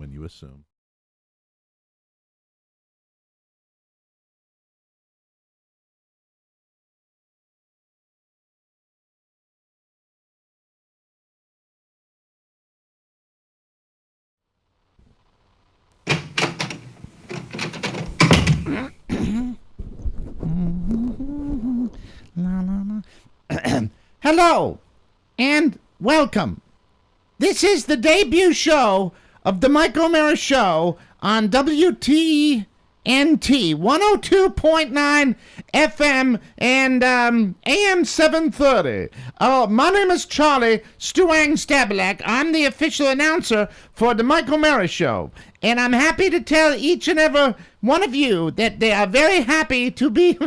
when you assume. Hello, and welcome. This is the debut show of the Mike O'Mara Show on WTNT 102.9 FM and AM 730. My name is Charlie Stuang Stabalak. I'm the official announcer for the Mike O'Mara Show, and I'm happy to tell each and every one of you that they are very happy to be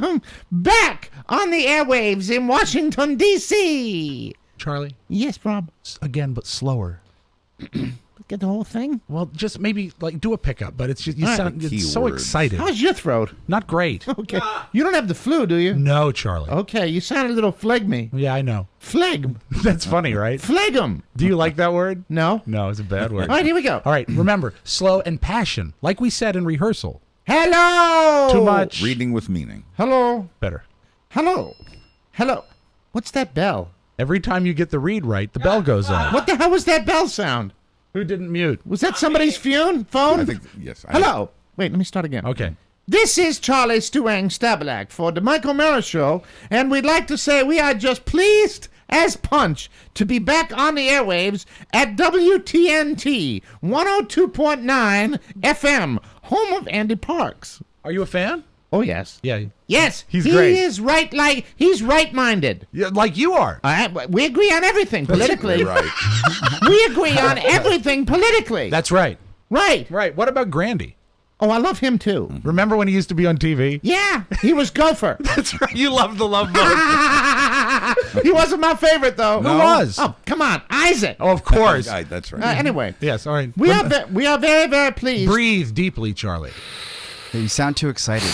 back on the airwaves in Washington, D.C. Charlie? Yes, Rob? Again, but slower. Get the whole thing? Well, just maybe like do a pickup, but it's just you All right. sound it's so excited. How's your throat? Not great. Okay. You don't have the flu, do you? No, Charlie. Okay, you sound a little phlegmy. Yeah, I know. Phlegm. That's funny, right? Phlegm. Do you like that word? No. No, it's a bad word. All right, here we go. All right, remember, slow and passion, like we said in rehearsal. Hello. Too much. Reading with meaning. Hello. Better. Hello. Hello. What's that bell? Every time you get the read right, the bell goes on. What the hell was that bell sound? Who didn't mute? Was that somebody's phone? I think, yes. Hello. Wait, let me start again. Okay. This is Charlie Stuang Stabalak for the Mike O'Mara Show, and we'd like to say we are just pleased as punch to be back on the airwaves at WTNT 102.9 FM, home of Andy Parks. Are you a fan? Oh, yes. Yeah. Yes, He's he great. is he's right-minded. Yeah, like you are. We agree on everything politically. Right. We agree on everything politically. That's right. right. Right. What about Grandy? Oh, I love him too. Remember when he used to be on TV? Yeah, he was Gopher. That's right. You love the love boat. He wasn't my favorite though. Who was? Oh, come on, Isaac. Oh, of course. That's right. Anyway, Yes. All right. we are very, very pleased. Breathe deeply, Charlie. You sound too excited.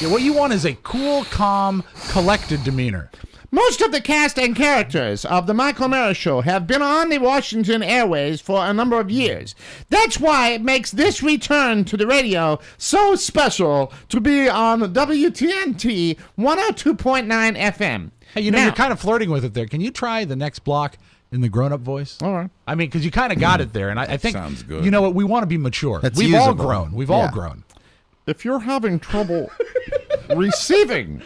Yeah, what you want is a cool, calm, collected demeanor. Most of the cast and characters of the Mike O'Mara Show have been on the Washington airways for a number of years. That's why it makes this return to the radio so special to be on WTNT 102.9 FM. Hey, you know, Now- you're kind of flirting with it there. Can you try the next block in the grown-up voice? All right. I mean, because you kind of got it there, and I think, Sounds good. you know what, we want to be mature. That's We've all usable. grown. We've all Yeah. grown. If you're having trouble receiving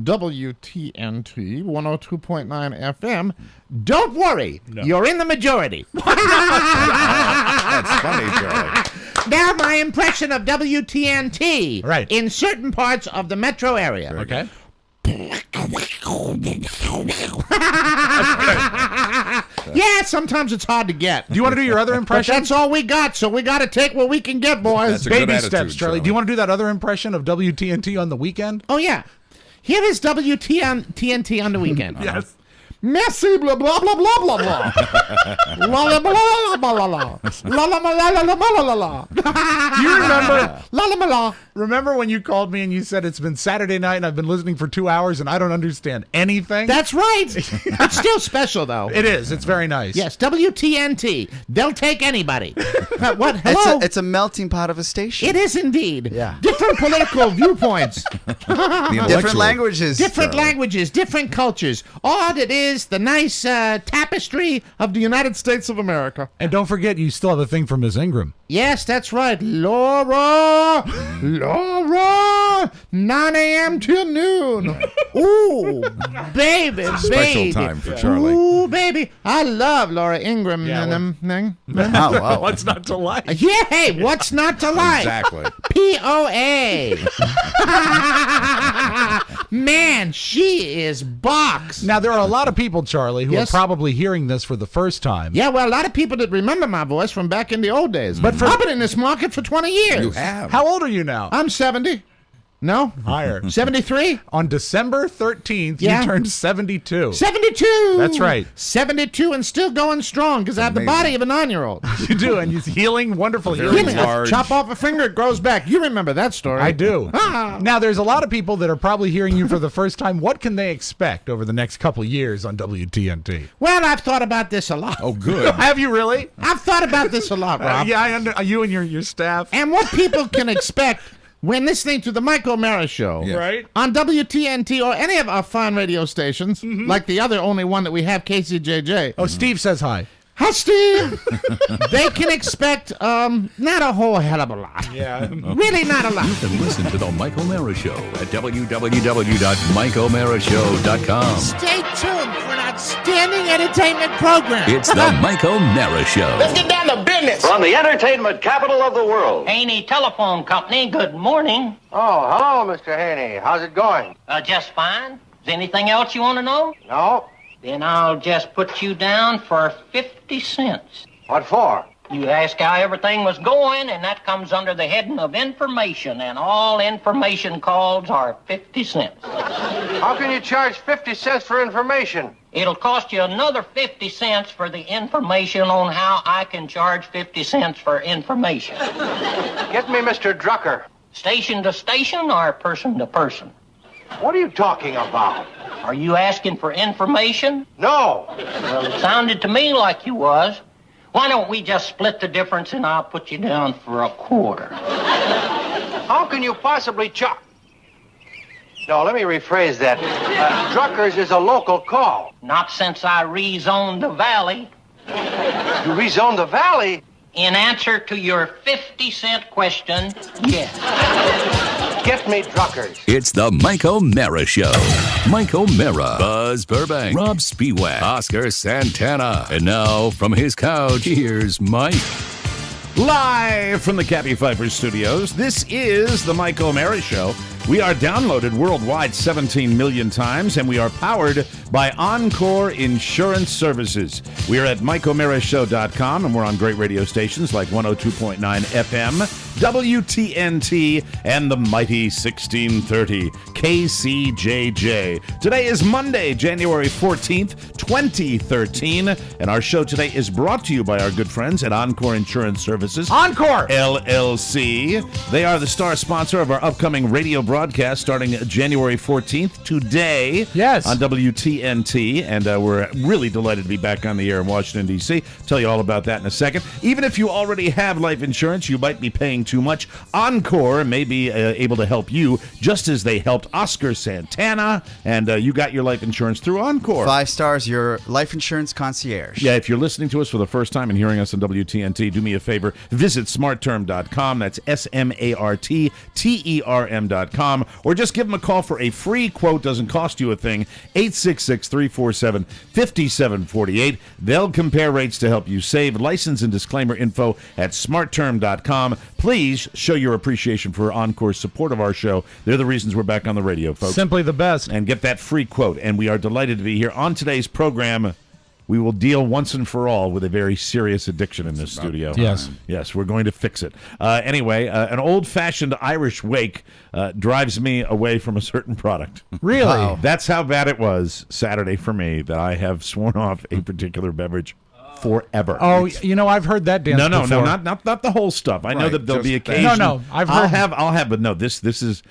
WTNT 102.9 FM, don't worry. You're in the majority. That's funny, Charlie. Now my impression of WTNT Right. in certain parts of the metro area. Okay? Yeah, sometimes it's hard to get. Do you want to do your other But impression? that's all we got, so we got to take what we can get, boys. That's a good Baby attitude, steps, Charlie. Do you want to do that other impression of WTNT on the weekend? Oh, yeah. Here is WTNT on the weekend. Yes. Merci, blah, blah, blah, blah, blah, blah. La, la, blah, la, blah, la, la. La, la, la, la, la, la, la, la, la. You remember? La, la, la, la. Remember when you called me and you said it's been Saturday night and I've been listening for 2 hours and I don't understand anything? That's right. It's still special, though. It is. It's very nice. Yes, WTNT. They'll take anybody. What? Hello? It's a melting pot of a station. It is indeed. Yeah. Different political viewpoints, The Different intellectual- languages. different Charlie. languages, different cultures. All it is the nice tapestry of the United States of America. And don't forget, you still have a thing for Miss Ingram. Yes, that's right. Laura, 9 a.m. till noon. Ooh, baby, Special baby. time for Charlie. Ooh, baby. I love Laura Ingram. Yeah, and them thing. Oh, wow. What's not to like? Yeah, hey, what's not to like? Exactly. POA. Man, she is box. Now, there are a lot of people, Charlie, who Yes. are probably hearing this for the first time. Yeah, well, a lot of people that remember my voice from back in the old days. But I've been in this market for 20 years. You have. How old are you now? I'm 70. No? Higher. 73? On December 13th, Yeah. you turned 72. 72! That's right. 72 and still going strong because I have the Amazing. body of a 9-year-old. You do, and he's healing, wonderful Very healing. Healing. large. Chop off a finger, it grows back. You remember that story. I do. Ah. Now, there's a lot of people that are probably hearing you for the first time. What can they expect over the next couple years on WTNT? Well, I've thought about this a lot. Oh, good. Have you really? I've thought about this a lot, Rob. Yeah, you and your staff. And what people can expect when listening to the Mike O'Mara Show Yeah. Right? on WTNT or any of our fine radio stations, like the other only one that we have, KCJJ. Oh, Steve says hi. Hi, Steve. They can expect not a whole hell of a lot. Yeah. Really not a lot. You can listen to The Mike O'Mara Show at www.mikeomara.show.com. Stay tuned for an outstanding entertainment program. It's The Mike O'Mara Show. Get down to business. From the entertainment capital of the world. Haney Telephone Company, good morning. Oh, hello, Mr. Haney. How's it going? Just fine. Is anything else you want to know? No? Then I'll just put you down for 50 cents. What for? You asked how everything was going, and that comes under the heading of information, and all information calls are 50 cents. How can you charge 50 cents for information? It'll cost you another 50 cents for the information on how I can charge 50 cents for information. Get me Mr. Drucker. Station to station or person to person? What are you talking about? Are you asking for information? No. Well, it sounded to me like you was. Why don't we just split the difference and I'll put you down for a quarter? How can you possibly charge? No, let me rephrase that. Drucker's is a local call. Not since I rezoned the valley. You rezoned the valley? In answer to your 50-cent question, yes. Get me Drucker's. It's The Mike O'Mara Show. Mike O'Mara, Buzz Burbank, Rob Spiewak, Oscar Santana. And now, from his couch, here's Mike. Live from the Cappy Pfeiffer Studios, this is the Mike O'Mara Show. We are downloaded worldwide 17 million times, and we are powered by Encore Insurance Services. We are at MikeO'MaraShow.com, and we're on great radio stations like 102.9 FM, WTNT, and the mighty 1630 KCJJ. Today is Monday, January 14th, 2013, and our show today is brought to you by our good friends at Encore Insurance Services. Encore! LLC. They are the star sponsor of our upcoming radio broadcast starting January 14th, today. Yes. On WTNT, and we're really delighted to be back on the air in Washington, D.C. Tell you all about that in a second. Even if you already have life insurance, you might be paying too much. Encore may be able to help you, just as they helped Oscar Santana, and you got your life insurance through Encore. 5 stars, your life insurance concierge. Yeah, if you're listening to us for the first time and hearing us on WTNT, do me a favor, visit smartterm.com. That's SMARTTERM.com. Or just give them a call for a free quote. Doesn't cost you a thing. 866-347-5748. They'll compare rates to help you save. License and disclaimer info at smartterm.com. Please show your appreciation for Encore's support of our show. They're the reasons we're back on the radio, folks. Simply the best. And get that free quote. And we are delighted to be here. On today's program, we will deal once and for all with a very serious addiction in this studio. Yes. Yes, we're going to fix it. Anyway, an old-fashioned Irish wake drives me away from a certain product. Really? Wow. That's how bad it was Saturday for me that I have sworn off a particular beverage forever. Oh, you know, I've heard that dance No, before. not the whole stuff. I know Right, that there'll be just that. occasion. No, I've I'll heard- have, but no, this is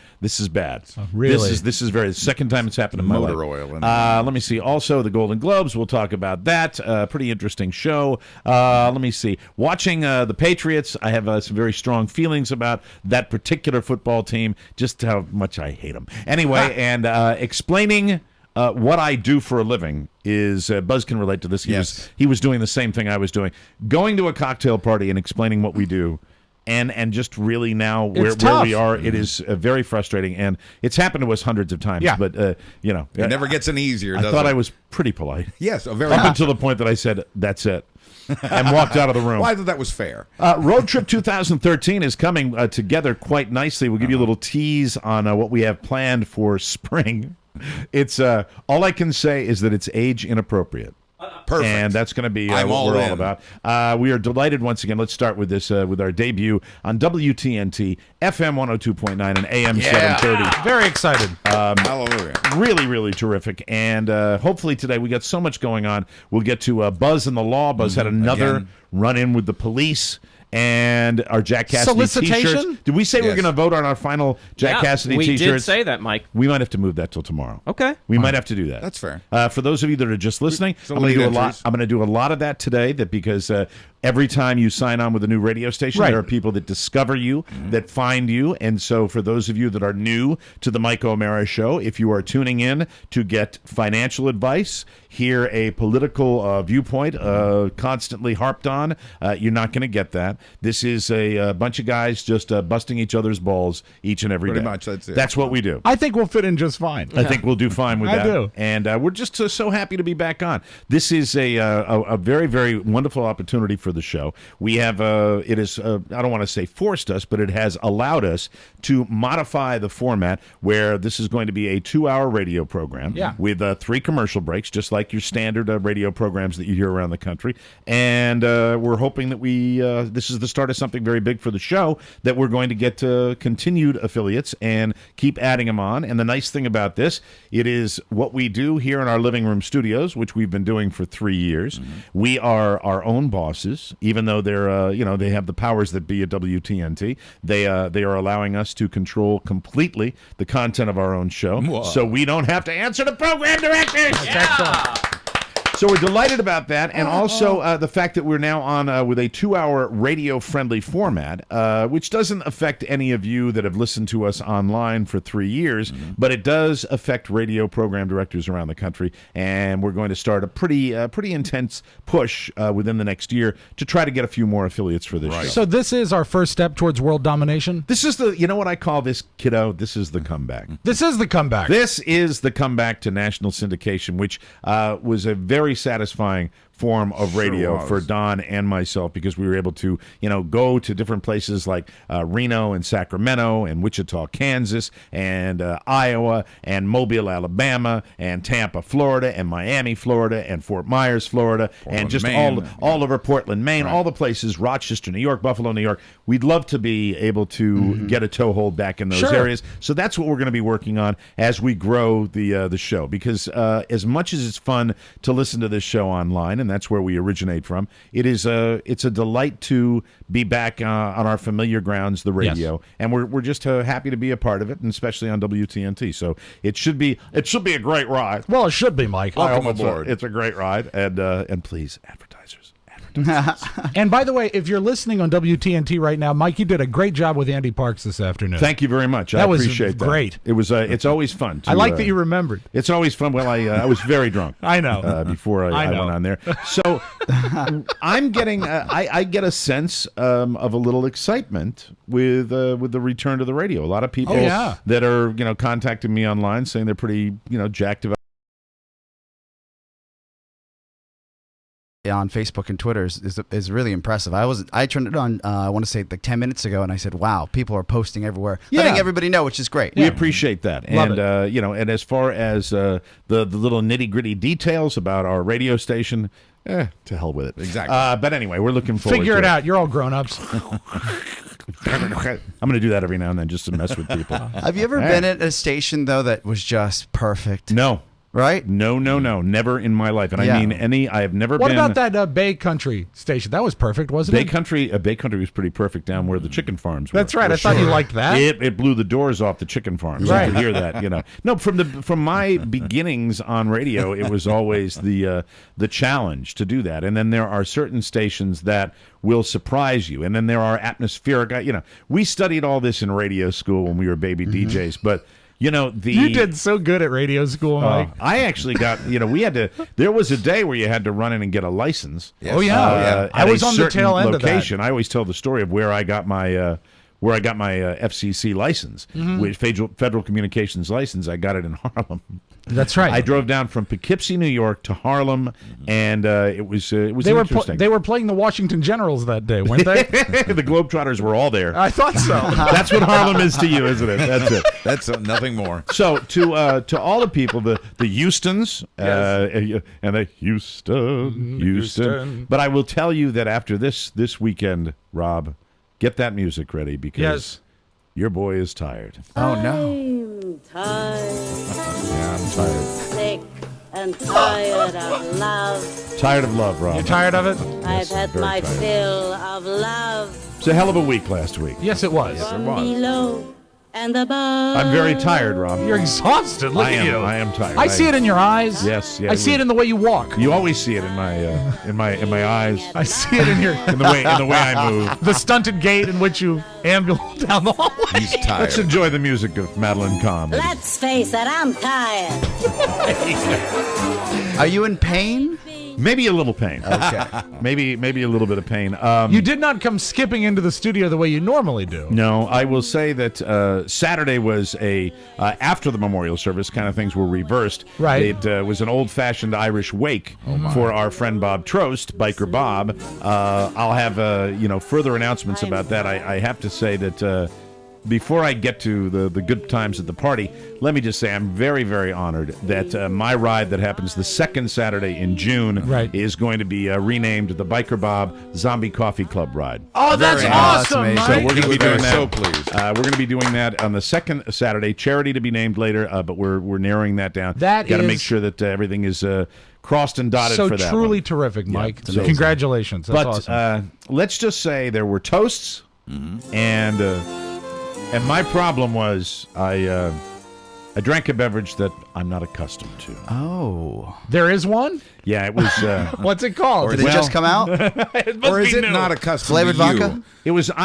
bad. really? This is very the second time it's happened in my Motor life. oil in Let me see. Also, the Golden Globes. We'll talk about that. Pretty interesting show. Let me see. Watching the Patriots, I have some very strong feelings about that particular football team. Just how much I hate them. Anyway, and explaining. What I do for a living is Buzz can relate to this. He was doing the same thing I was doing, going to a cocktail party and explaining what we do, and just really now where we are, it is very frustrating, and it's happened to us hundreds of times. Yeah. But you know, It never gets any easier, I does thought it? I was pretty polite. Yes, a very Up until the point that I said that's it, and walked out of the room. Well, I thought that was fair. Road Trip 2013 is coming together quite nicely. We'll give you a little tease on what we have planned for spring. It's all I can say is that it's age inappropriate. Perfect. And that's going to be I'm what all we're all in. about. We are delighted once again. Let's start with this, with our debut on WTNT, FM 102.9 and AM 730. Very excited. Hallelujah. Really, really terrific. And hopefully today we got so much going on. We'll get to Buzz and the Law. Buzz had another Again. run-in with the police. And our Jack Cassidy Solicitation? T-shirts. Did we say we're Yes. going to vote on our final Jack Cassidy we T-shirts? did say that, Mike. We might have to move that till tomorrow. Okay. We might have to do that. That's fair. For those of you that are just listening, Some I'm going to lead do a lot. entries. I'm going to do a lot of that today. Because every time you sign on with a new radio station, Right. there are people that discover you, that find you, and so for those of you that are new to the Mike O'Mara Show, if you are tuning in to get financial advice, hear a political viewpoint constantly harped on, you're not going to get that. This is a bunch of guys just busting each other's balls each and every Pretty day. much, that's it. That's what we do. I think we'll fit in just fine. I think we'll do fine with I that. do. And we're just so happy to be back on. This is a very, very wonderful opportunity for the show. We have, it is, I don't want to say forced us, but it has allowed us to modify the format where this is going to be a 2-hour radio program with 3 commercial breaks, just like your standard radio programs that you hear around the country. And we're hoping that this is the start of something very big for the show, that we're going to get continued affiliates and keep adding them on. And the nice thing about this, it is what we do here in our living room studios, which we've been doing for 3 years. We are our own bosses, even though they're they have the powers that be at WTNT. They are allowing us to control completely the content of our own show, so we don't have to answer the program directors. So we're delighted about that, and also the fact that we're now on with a 2-hour radio-friendly format, which doesn't affect any of you that have listened to us online for 3 years, but it does affect radio program directors around the country, and we're going to start a pretty intense push within the next year to try to get a few more affiliates for this show. So this is our first step towards world domination? This is you know what I call this, kiddo? This is the comeback. This is the comeback. This is the comeback to national syndication, which was a very satisfying form of radio for Don and myself, because we were able to, go to different places like Reno and Sacramento and Wichita, Kansas, and Iowa and Mobile, Alabama, and Tampa, Florida, and Miami, Florida, and Fort Myers, Florida, and just Maine. all over Portland, Maine, all the places, Rochester, New York, Buffalo, New York. We'd love to be able to get a toehold back in those areas. So that's what we're going to be working on as we grow the show, because as much as it's fun to listen to this show online, and that's where we originate from, it's a delight to be back on our familiar grounds, the radio, and we're just happy to be a part of it, and especially on WTNT. So it should be a great ride. Well, it should be, Mike. Welcome aboard. It's a great ride, and please, advertisers. And by the way, if you're listening on WTNT right now, Mike, you did a great job with Andy Parks this afternoon. Thank you very much. That I was appreciate that. great. It was. It's always fun. I like that you remembered. It's always fun. Well, I was very drunk. I know. Before I went on there. So I'm getting. I get a sense of a little excitement with the return to the radio. A lot of people that are contacting me online saying they're pretty jacked about. On Facebook and Twitter is really impressive. I turned it on. I want to say like 10 minutes ago, and I said, "Wow, people are posting everywhere, letting everybody know," which is great. We appreciate that, Love and and as far as the little nitty gritty details about our radio station, to hell with it. Exactly. But anyway, we're looking forward. Figure to it out. You're all grown ups. I'm going to do that every now and then just to mess with people. Have you ever been at a station though that was just perfect? No. Right? No, never in my life, and I mean I have never What been. about that Bay Country station? That was perfect, wasn't Bay it? Country was pretty perfect down where the chicken farms were. That's right. For I thought you liked that. It blew the doors off the chicken farms. Right. You could hear that, No, from my beginnings on radio, it was always the challenge to do that. And then there are certain stations that will surprise you. And then there are atmospheric, we studied all this in radio school when we were baby DJs, but you did so good at radio school, Mike. I actually got, there was a day where you had to run in and get a license. Oh, yeah. I at was a on the certain tail end location. of that. I always tell the story of where I got my where I got my FCC license, which Federal Communications license. I got it in Harlem. That's right. I drove down from Poughkeepsie, New York, to Harlem, and it was interesting. They were playing the Washington Generals that day, weren't they? The Globetrotters were all there. I thought so. That's what Harlem is to you, isn't it? That's it. That's nothing more. So to all the people, the Houstons, and the Houston. But I will tell you that after this weekend, Rob, get that music ready because your boy is tired. Oh no. I'm tired, Yeah, I'm tired. sick and tired of love. Tired of love, Rob. You tired of it? I've had very my tired. fill of love. It's a hell of a week last week. Yes, it was. From below and above. I'm very tired, Rob. You're exhausted. Look at you. I am tired. I see it in your eyes. Yes, yeah, I see it in the way you walk. You always see it in my eyes. I see it in your In the way I move. the stunted gait in which you ambulate down the hallway. He's tired. Let's enjoy the music of Madeline Kahn. Let's face it, I'm tired. Are you in pain? Maybe a little pain. Okay. Maybe a little bit of pain. You did not come skipping into the studio the way you normally do. No, I will say that Saturday was after the memorial service, kind of things were reversed. Right. It was an old-fashioned Irish wake for our friend Bob Trost, Biker Bob. I'll have further announcements about that. I have to say that before I get to the good times at the party, let me just say I'm very, very honored that my ride that happens the second Saturday in June is going to be renamed the Biker Bob Zombie Coffee Club Ride. Oh, that's Very awesome, nice. So Mike. we're going to be doing that. So pleased. We're going to be doing that on the second Saturday. Charity to be named later, but we're narrowing that down. That got to is- make sure that everything is crossed and dotted So for that. truly one. terrific, Mike. it's amazing. Congratulations. That's But awesome. let's just say there were toasts, and my problem was I drank a beverage that I'm not accustomed to. Oh. There is one? Yeah, it was. What's it called? Did it just come out? It must Or is be it new. not accustomed Flavored to you? vodka? It was an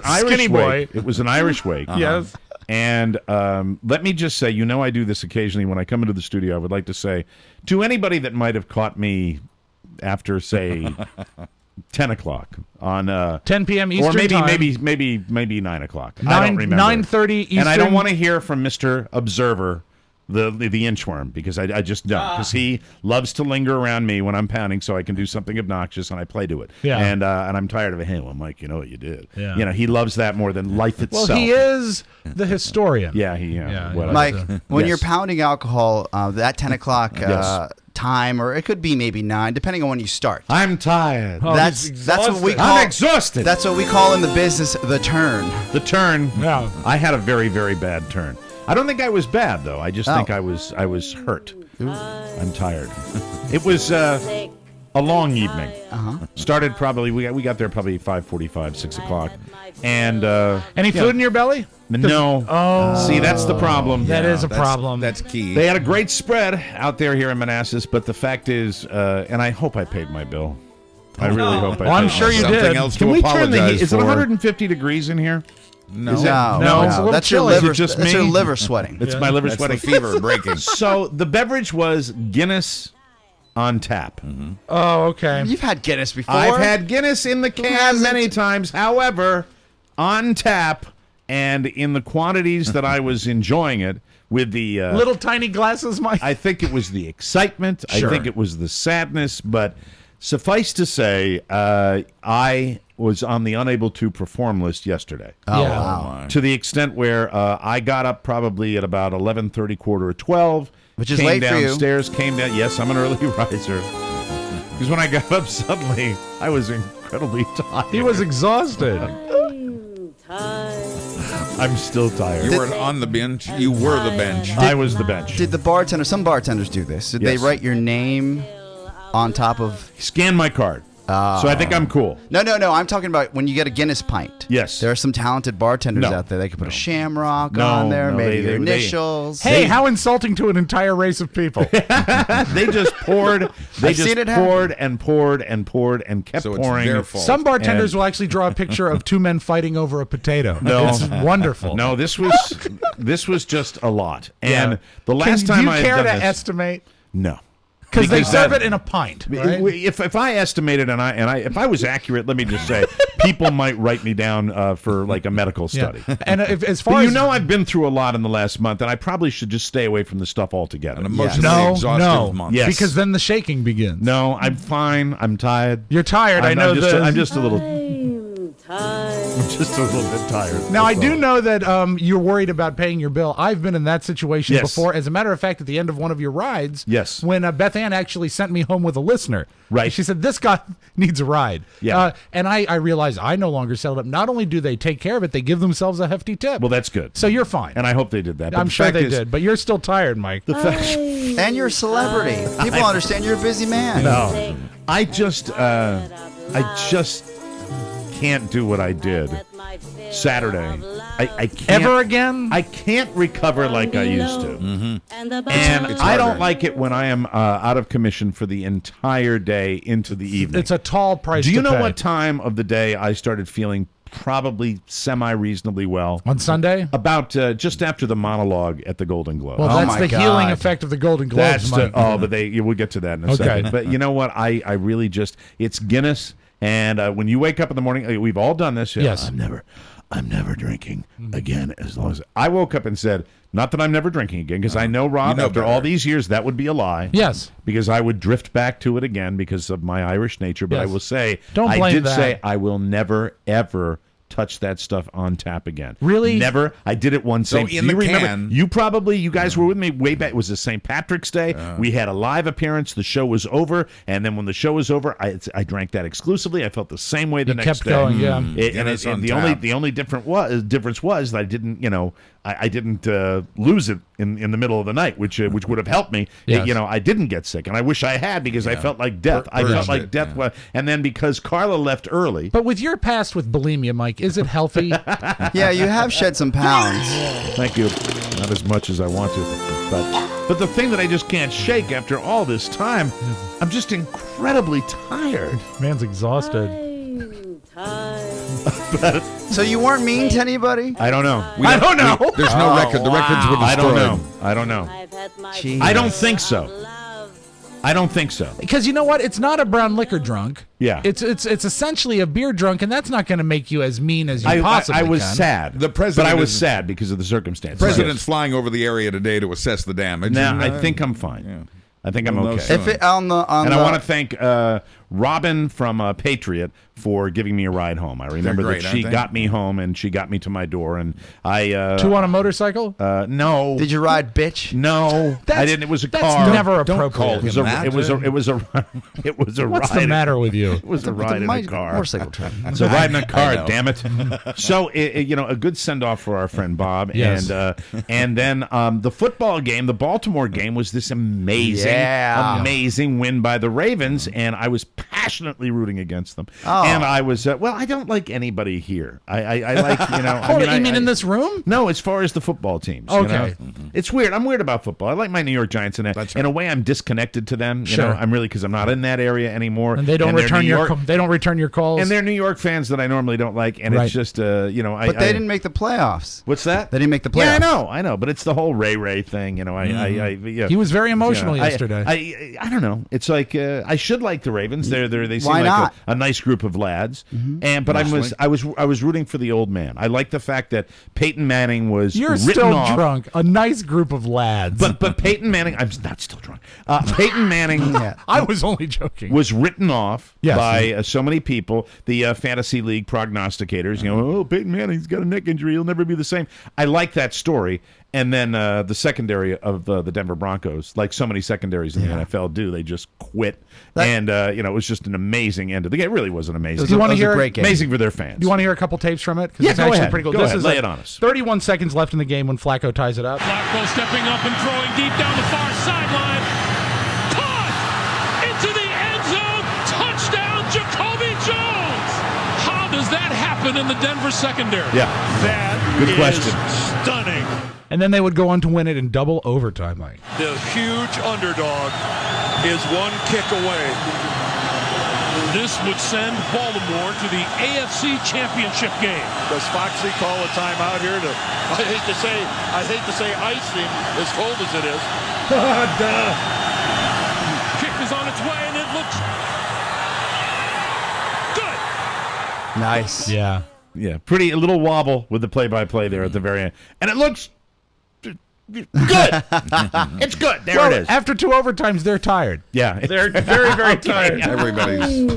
Irish Skinny boy. wake. It was an Irish wake. Yes. And let me just say, I do this occasionally when I come into the studio. I would like to say to anybody that might have caught me after, say, 10 o'clock on 10 p.m. Eastern or time. maybe 9 o'clock. I don't remember. 9:30 Eastern. And I don't want to hear from Mr. Observer, the inchworm, because I just don't. Because he loves to linger around me when I'm pounding, so I can do something obnoxious, and I play to it. Yeah. And I'm tired of it. Hey, well, Mike, you know what you did. Yeah. He loves that more than life itself. Well, he is the historian. Yeah, whatever. Mike, when Yes. you're pounding alcohol, that 10 o'clock Yes. time, or it could be maybe 9, depending on when you start. I'm tired. Oh, that's he's what we exhausted. call. I'm exhausted. That's what we call in the business the turn. The turn. Yeah. I had a very, very bad turn. I don't think I was bad though. I just think I was hurt. I'm tired. It was a long evening. Started probably we got there probably 5:45, 6 o'clock, and Any food in your belly? no. Oh. See, that's the problem. That is a That's- problem. That's key. They had a great spread out there here in Manassas, but the fact is, and I hope I paid my bill. I really hope I. Well, I'm paid sure my you bill. Something did. else Can to we turn the apologize heat? Is it for. 150 degrees in here? No, Is it- No, No, it's a little that's your chilly. liver. Is it just that's me? your liver sweating. It's my liver that's sweating. the fever breaking. So the beverage was Guinness on tap. Oh, okay. You've had Guinness before. I've had Guinness in the can hasn't? many times. However, on tap and in the quantities that I was enjoying it with the Little tiny glasses, Mike. I think it was the excitement. Sure. I think it was the sadness. But suffice to say, I was on the unable to perform list yesterday. Oh, Yeah. wow. To the extent where I got up probably at about 11:30, quarter of 12. Which is came late for you. downstairs, came down. Yes, I'm an early riser. Because when I got up suddenly, I was incredibly tired. He was exhausted. I'm tired. I'm still tired. You were on the bench. You were the bench. I was the bench. Did the bartender? Some bartenders do this. Did they Yes. write your name on top of? Scan my card. So I think I'm cool. No. I'm talking about when you get a Guinness pint. Yes. There are some talented bartenders No. out there. They could put a shamrock No, on there, no, maybe they- your they- initials. Hey, how insulting to an entire race of people. They just poured. They I've just seen it happen. poured and poured and poured and kept So it's pouring. their fault. Some bartenders And- will actually draw a picture of two men fighting over a potato. No. It's wonderful. No, this was just a lot. And Yeah. the last do time you I had care done to this, estimate? no. Because they serve it in a pint. Right? If I estimated and if I was accurate, let me just say, people might write me down for like a medical study. Yeah. And as far as I've been through a lot in the last month, and I probably should just stay away from the stuff altogether. An emotionally exhaustive month. Yes. Because then the shaking begins. No, I'm fine. I'm tired. You're tired. I know I'm just a little. Tired. I'm just a little bit tired. Now, I do know that you're worried about paying your bill. I've been in that situation before. As a matter of fact, at the end of one of your rides, when Beth Ann actually sent me home with a listener. Right. She said, this guy needs a ride. Yeah. And I realized I no longer set it up. Not only do they take care of it, they give themselves a hefty tip. Well, that's good. So you're fine. And I hope they did that. I'm sure they did. But you're still tired, Mike. And you're a celebrity. People understand you're a busy man. No. I just can't do what I did Saturday. I can't ever again. I can't recover like I used to, and I don't like it when I am out of commission for the entire day into the evening. It's a tall price. Do you to know pay. what time of the day I started feeling probably semi-reasonably well? On Sunday? About just after the monologue at the Golden Globe. Well, that's the healing effect of the Golden Globes. But we'll get to that in a second. But you know what? I really just, it's Guinness. And when you wake up in the morning, we've all done this. Yes. I'm never drinking again as long as I woke up and said, not that I'm never drinking again, because I know, Rob, after all these years, that would be a lie. Yes. Because I would drift back to it again because of my Irish nature. But I will say, Don't blame I did that. say I will never, ever touch that stuff on tap again. Really? Never. I did it one So St. in the remember? can. You guys were with me way back. It was the St. Patrick's Day. We had a live appearance. The show was over, and then when the show was over, I drank that exclusively. I felt the same way the next kept day. going, yeah. And the only difference was that I didn't, I didn't lose it in the middle of the night, which would have helped me. Yes. I didn't get sick, and I wish I had because I felt like death. I felt like death. And then because Carla left early. But with your past with bulimia, Mike, is it healthy? Yeah, you have shed some pounds. Thank you. Not as much as I want to, but the thing that I just can't shake after all this time, I'm just incredibly tired. Man's exhausted. Tired. So you weren't mean to anybody? I don't know. I don't know. There's no record. The records were destroyed. I don't know. I've had my Jeez. I don't think so. love. I don't think so. Because you know what? It's not a brown liquor drunk. Yeah. It's essentially a beer drunk, and that's not going to make you as mean as you possibly I was can. sad. The president but I was is- sad because of the circumstances. President's flying over the area today to assess the damage. Now, and, I think I'm fine. Yeah. I think I'm We'll know okay. soon. If it on the And I want to thank Robin from Patriot for giving me a ride home. I remember great, that she aren't they? got me home and she got me to my door. And I Two on a motorcycle? no, Did you ride, bitch? no, I didn't. It was a car. That's never Don't call appropriate. him It was a What's ride. the matter with you? It was a ride in a car. Motorcycle trip. It's a ride in a car, know. damn it. So, a good send-off for our friend Bob. Yes. And then the football game, the Baltimore game, was this amazing win by the Ravens, and I was passionately rooting against them. Oh. And I was, I don't like anybody here. I like, You mean in this room? No, as far as the football teams. Okay. It's weird. I'm weird about football. I like my New York Giants, and That's in a way, I'm disconnected to them. You Sure. know, I'm really, because I'm not in that area anymore. And they don't they're return New your York- they don't return your calls. and they're New York fans that I normally don't like, and Right. it's just, But they didn't make the playoffs. What's that? They didn't make the playoffs. Yeah, I know, but it's the whole Ray thing. He was very emotional Yeah, yesterday. I don't know. It's like I should like the Ravens. They seem Why like not? a nice group of lads. But I was rooting for the old man. I like the fact that Peyton Manning was You're written still off. drunk. A nice group of lads. But Peyton Manning, I'm not still drunk. Peyton Manning I was only joking. was written off Yes. by so many people, the fantasy league prognosticators. Oh, Peyton Manning's got a neck injury; he'll never be the same. I like that story. And then the secondary of the Denver Broncos, like so many secondaries in the NFL do, they just quit. And it was just an amazing end of the game. It really was an amazing. Do you want to It was a hear? great game. Amazing for their fans. Do you want to hear a couple tapes from it? 'Cause Yeah, it's go actually ahead. pretty cool. Go This ahead. is Lay it on us. 31 seconds left in the game when Flacco ties it up. Flacco stepping up and throwing deep down the far sideline. Caught into the end zone. Touchdown, Jacoby Jones. How does that happen in the Denver secondary? Yeah. That Good is question. stunning. And then they would go on to win it in double overtime, Mike. The huge underdog is one kick away. This would send Baltimore to the AFC Championship game. Does Foxy call a timeout here? I hate to say icing as cold as it is. Kick Nice. Yeah. Yeah, a little wobble with the play-by-play there at the very end. And it looks good. It's good. There it is. After 2 overtimes, they're tired. Yeah. They're very, very tired. Everybody's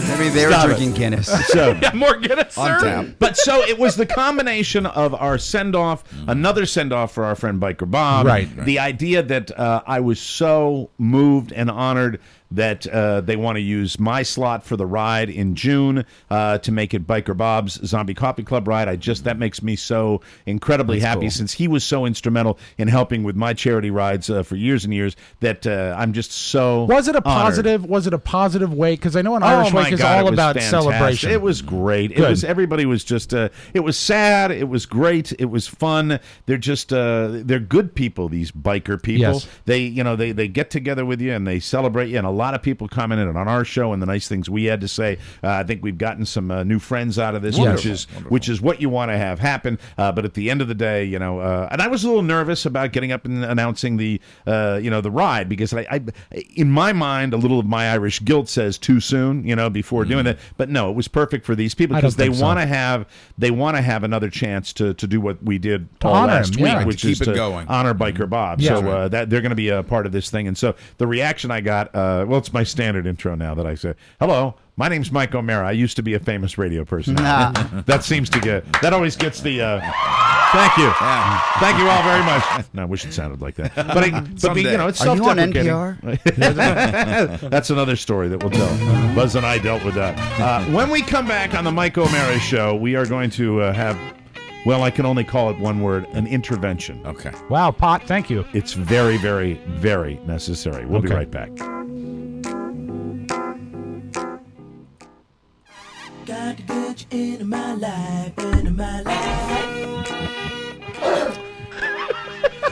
Maybe they were drinking Guinness. So, more Guinness, on sir. tap. but so it was the combination of our send-off, another send-off for our friend Biker Bob. Right. The idea that I was so moved and honored that they want to use my slot for the ride in June to make it Biker Bob's Zombie Coffee Club ride. That makes me so incredibly happy since he was so instrumental in helping with my charity rides for years and years that I'm just so Was it a honored. positive? Was it a positive wake? Because I know an Irish my wake is God, all it was about fantastic. celebration. It was great. Good. Everybody was just it was sad, it was great, it was fun. They're just they're good people, these biker people. Yes. They get together with you and they celebrate you, and a lot of people commented on our show and the nice things we had to say. I think we've gotten some new friends out of this, which is what you want to have happen. But at the end of the day, and I was a little nervous about getting up and announcing the the ride, because I in my mind a little of my Irish guilt says too soon, before doing that. But no, it was perfect for these people because they want to have another chance to do what we did last week, which is to honor Biker Bob. Yeah. So that they're going to be a part of this thing. And so the reaction I got, it's my standard intro now that I say, hello, my name's Mike O'Mara. I used to be a famous radio personality. That always gets the thank you. Yeah. Thank you all very much. No, I wish it sounded like that. But it's Are you on self-deprecating. NPR? That's another story that we'll tell. Buzz and I dealt with that. When we come back on the Mike O'Mara Show, we are going to have, I can only call it one word, an intervention. Okay. Wow, Pot, thank you. It's very, very, very necessary. We'll be right back. Got to get you into my life, into my life.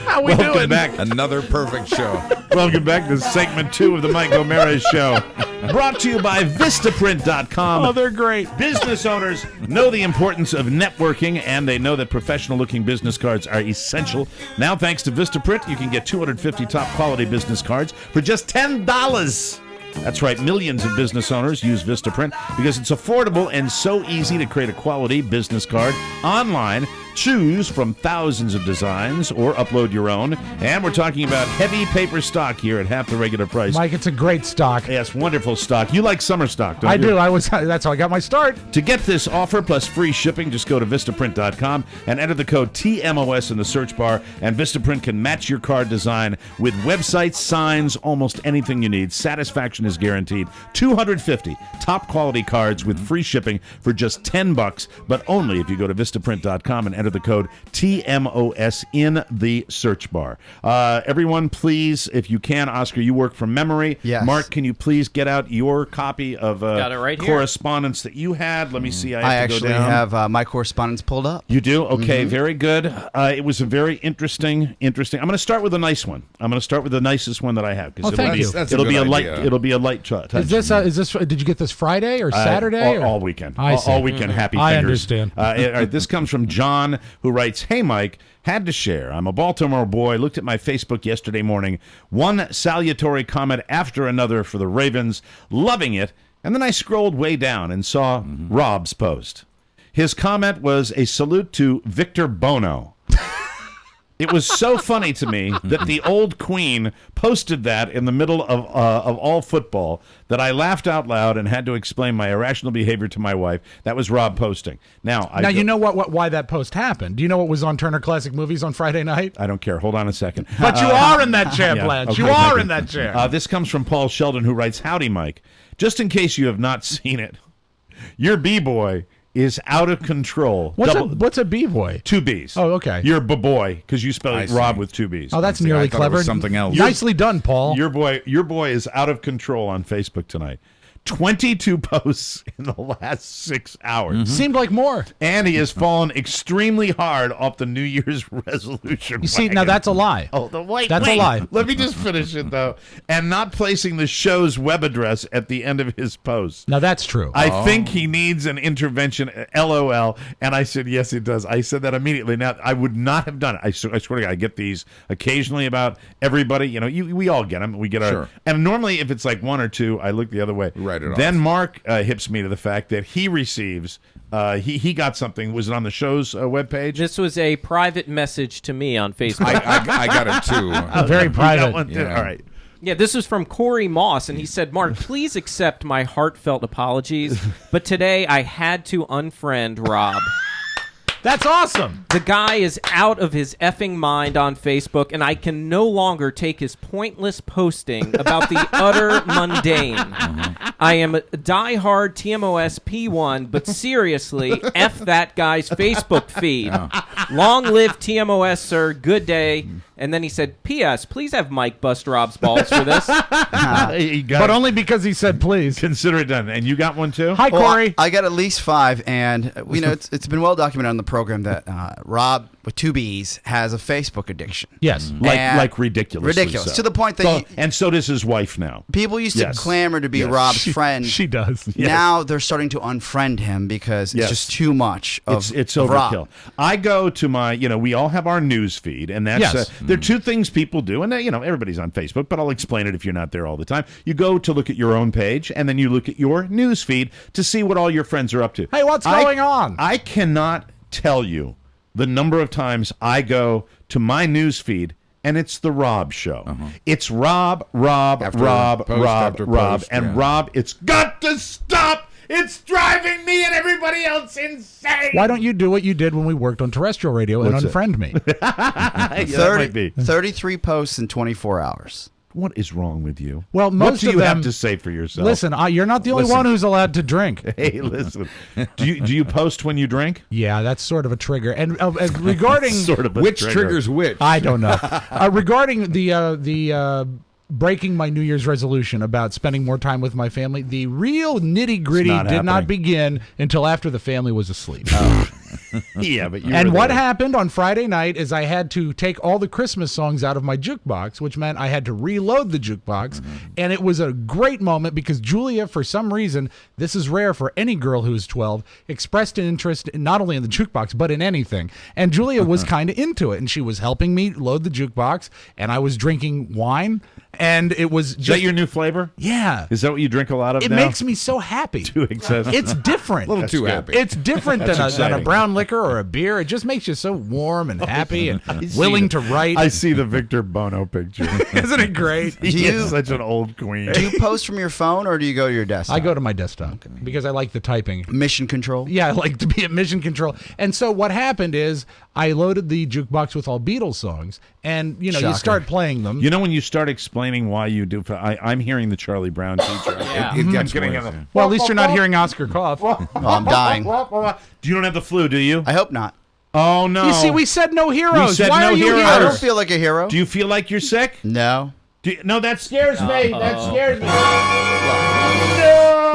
How we doing? Back. Another perfect show. Welcome back to segment 2 of the Mike O'Mara Show. Brought to you by Vistaprint.com. Oh, they're great. Business owners know the importance of networking, and they know that professional-looking business cards are essential. Now, thanks to Vistaprint, you can get 250 top-quality business cards for just $10. That's right, millions of business owners use Vistaprint because it's affordable and so easy to create a quality business card online. Choose from thousands of designs or upload your own. And we're talking about heavy paper stock here at half the regular price. Mike, it's a great stock. Yes, wonderful stock. You like summer stock, don't you? I do. That's how I got my start. To get this offer plus free shipping, just go to Vistaprint.com and enter the code TMOS in the search bar, and Vistaprint can match your card design with websites, signs, almost anything you need. Satisfaction is guaranteed. 250 top quality cards with free shipping for just $10, but only if you go to Vistaprint.com and enter the code TMOS in the search bar. Everyone, please, if you can, Oscar, you work from memory. Yes. Mark, can you please get out your copy of Got it right here. correspondence that you had? Let me see. I have to actually go down. have my correspondence pulled up. You do? Okay, very good. It was a very interesting. I'm going to start with a nice one. I'm going to start with the nicest one that I have. Thank you. It'll be a light. It'll be a light touch. Is this? Did you get this Friday or Saturday? All weekend. I see. All weekend. Happy I fingers. understand. All right, this comes from John, who writes, "Hey, Mike. Had to share. I'm a Baltimore boy. Looked at my Facebook yesterday morning. One salutary comment after another for the Ravens. Loving it. And then I scrolled way down and saw Rob's post. His comment was a salute to Victor Bono. It was so funny to me that the old Queen posted that in the middle of all football that I laughed out loud and had to explain my irrational behavior to my wife. That was Rob posting. Now you know why that post happened. Do you know what was on Turner Classic Movies on Friday night? I don't care. Hold on a second. But you are in that chair, Blanche. Okay, you are in that chair. This comes from Paul Sheldon, who writes, "Howdy, Mike. Just in case you have not seen it, your B-boy is out of control." What's a B-boy? 2 B's. Oh, okay. You're B-boy because you spell Rob with 2 B's. Oh, that's nearly clever. Something else. Nicely done, Paul. Your boy is out of control on Facebook tonight. 22 posts in the last 6 hours. Seemed like more. And he has fallen extremely hard off the New Year's resolution. You see, now that's a lie. Oh, That's a lie. Let me just finish it, though. And not placing the show's web address at the end of his post. Now that's true. I think he needs an intervention, LOL. And I said, yes, it does. I said that immediately. Now, I would not have done it. I swear to God, I get these occasionally about everybody. We all get them. We get our... Sure. And normally, if it's like 1 or 2, I look the other way. Right. write it off. Then Mark hips me to the fact that he receives. He got something. Was it on the show's webpage? This was a private message to me on Facebook. I got it too. Very private. Got one too? Yeah. All right. Yeah, this was from Corey Moss, and he said, Mark, please accept my heartfelt apologies, but today I had to unfriend Rob. That's awesome. The guy is out of his effing mind on Facebook, and I can no longer take his pointless posting about the utter mundane. I am a diehard TMOS P1, but seriously, F that guy's Facebook feed. Long live TMOS, sir. Good day. And then he said, P.S. Please have Mike bust Rob's balls for this. But only because he said please. Consider it done. And you got one too? Hi, Corey. I got at least 5, and it's been well documented on the program that Rob with 2 B's has a Facebook addiction. Yes, like ridiculously ridiculous to the point that and so does his wife now. People used to clamor to be Rob's friend. She does. Now they're starting to unfriend him because it's just too much of it's of overkill. Rob. I go to my, we all have our news feed, and that's there are 2 things people do, and everybody's on Facebook, but I'll explain it if you're not there all the time. You go to look at your own page, and then you look at your news feed to see what all your friends are up to. Hey, what's going on? I cannot tell you the number of times I go to my news feed and it's the Rob show. It's Rob, and Rob, it's got to stop. It's driving me and everybody else insane. Why don't you do what you did when we worked on terrestrial radio and unfriend me? 33 posts in 24 hours. What is wrong with you? Well, most what do of you them, have to say for yourself? Listen, you're not the only one who's allowed to drink. Hey, listen. Do you post when you drink? Yeah, that's sort of a trigger. And regarding which triggers which, I don't know. Regarding the breaking my New Year's resolution about spending more time with my family, the real nitty gritty did not begin until after the family was asleep. Yeah, but what happened on Friday night is I had to take all the Christmas songs out of my jukebox, which meant I had to reload the jukebox, and it was a great moment because Julia, for some reason, this is rare for any girl who's 12, expressed an interest not only in the jukebox but in anything, and Julia was kind of into it, and she was helping me load the jukebox, and I was drinking wine, and it was just... Is that your new flavor? Yeah. Is that what you drink a lot of now? It makes me so happy. Too excessive. It's different. A little too happy. It's different than a brown liquor or a beer. It just makes you so warm and happy and willing to write. I see the Victor Bono picture. Isn't it great? He is such an old queen. Do you post from your phone or do you go to your desktop? I go to my desktop because I like the typing. Mission control? Yeah, I like to be at mission control. And so what happened is I loaded the jukebox with all Beatles songs, and you start playing them. When you start explaining why you do, I'm hearing the Charlie Brown teacher. It gets worse. Well, at least you're not hearing Oscar cough. I'm dying. You don't have the flu, do you? I hope not. Oh no! You see, we said no heroes. We said Why no are you heroes. here? I don't feel like a hero. Do you feel like you're sick? No. No, that scares me. That scares me.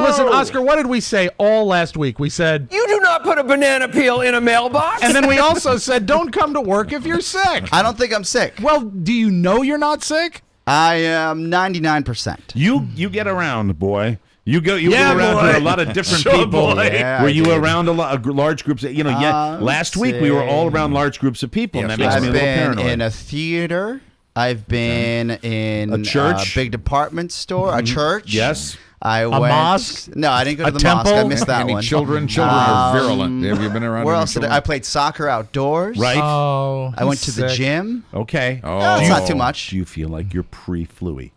Listen, Oscar, what did we say all last week? We said, you do not put a banana peel in a mailbox. And then we also said, don't come to work if you're sick. I don't think I'm sick. Well, do you know you're not sick? I am 99%. You get around, boy. You go around to a lot of different people. Yeah, were you around a lot large groups? Last week we were all around large groups of people, and that makes me a little paranoid. I've been in a theater. I've been in a church, a big department store, a church. Yes. I went. Mosque? No, I didn't go to the temple? mosque. I missed that Any one. children are virulent. Have you been around? Where any else did children? I played soccer outdoors? Right. Oh, I went to the gym. Okay. Oh, it's not too much. Do you feel like you're pre-fluey?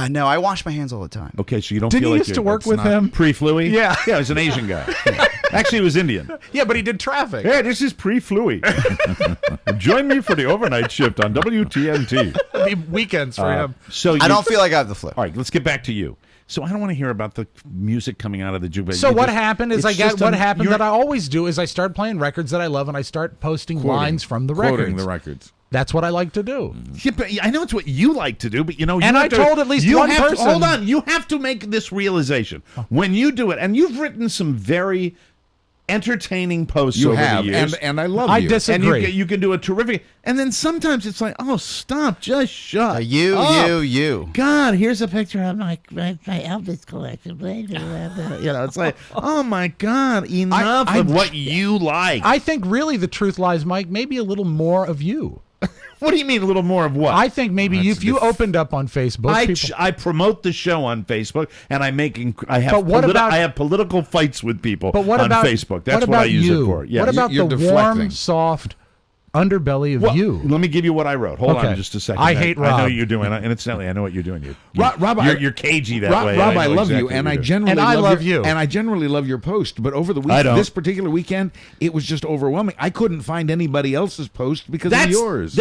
No, I wash my hands all the time. Okay, so you don't Didn't feel you like used to work with him? Pre-fluey? Yeah. Yeah, he was an Asian guy. Actually, he was Indian. Yeah, but he did traffic. Hey, this is pre-fluey. Join me for the overnight shift on WTNT. It'd be weekends for him. So I don't feel like I have the flu. All right, let's get back to you. So I don't want to hear about the music coming out of the jukebox. So what happened is that I always do is I start playing records that I love and I start posting lines from the records. Quoting the records. That's what I like to do. Yeah, but I know it's what you like to do, but you and I told at least one person. Hold on, you have to make this realization when you do it, and you've written some very entertaining posts over the years. And I love you. I disagree. And you can do a terrific. And then sometimes it's like, oh, stop, just shut. You. God, here's a picture of my Elvis collection. It's like, oh my God, enough of what you like. I think really the truth lies, Mike, maybe a little more of you. What do you mean a little more of what? I think maybe if you opened up on Facebook, I promote the show on Facebook, and I have But what about- I have political fights with people but what on about Facebook. That's what I about use you? it for. Yeah. What about You're the deflecting. warm, soft underbelly of you? Let me give you what I wrote. Hold Okay. on just a second. I hate I know Rob. what you're doing, and incidentally, I know what you're doing. Rob, You're cagey that Rob, way. Rob, I know love you, exactly and what I you're doing. generally And I love your, you. and I generally love your post. But over the I don't. this particular weekend, it was just overwhelming. I couldn't find anybody else's post because of yours.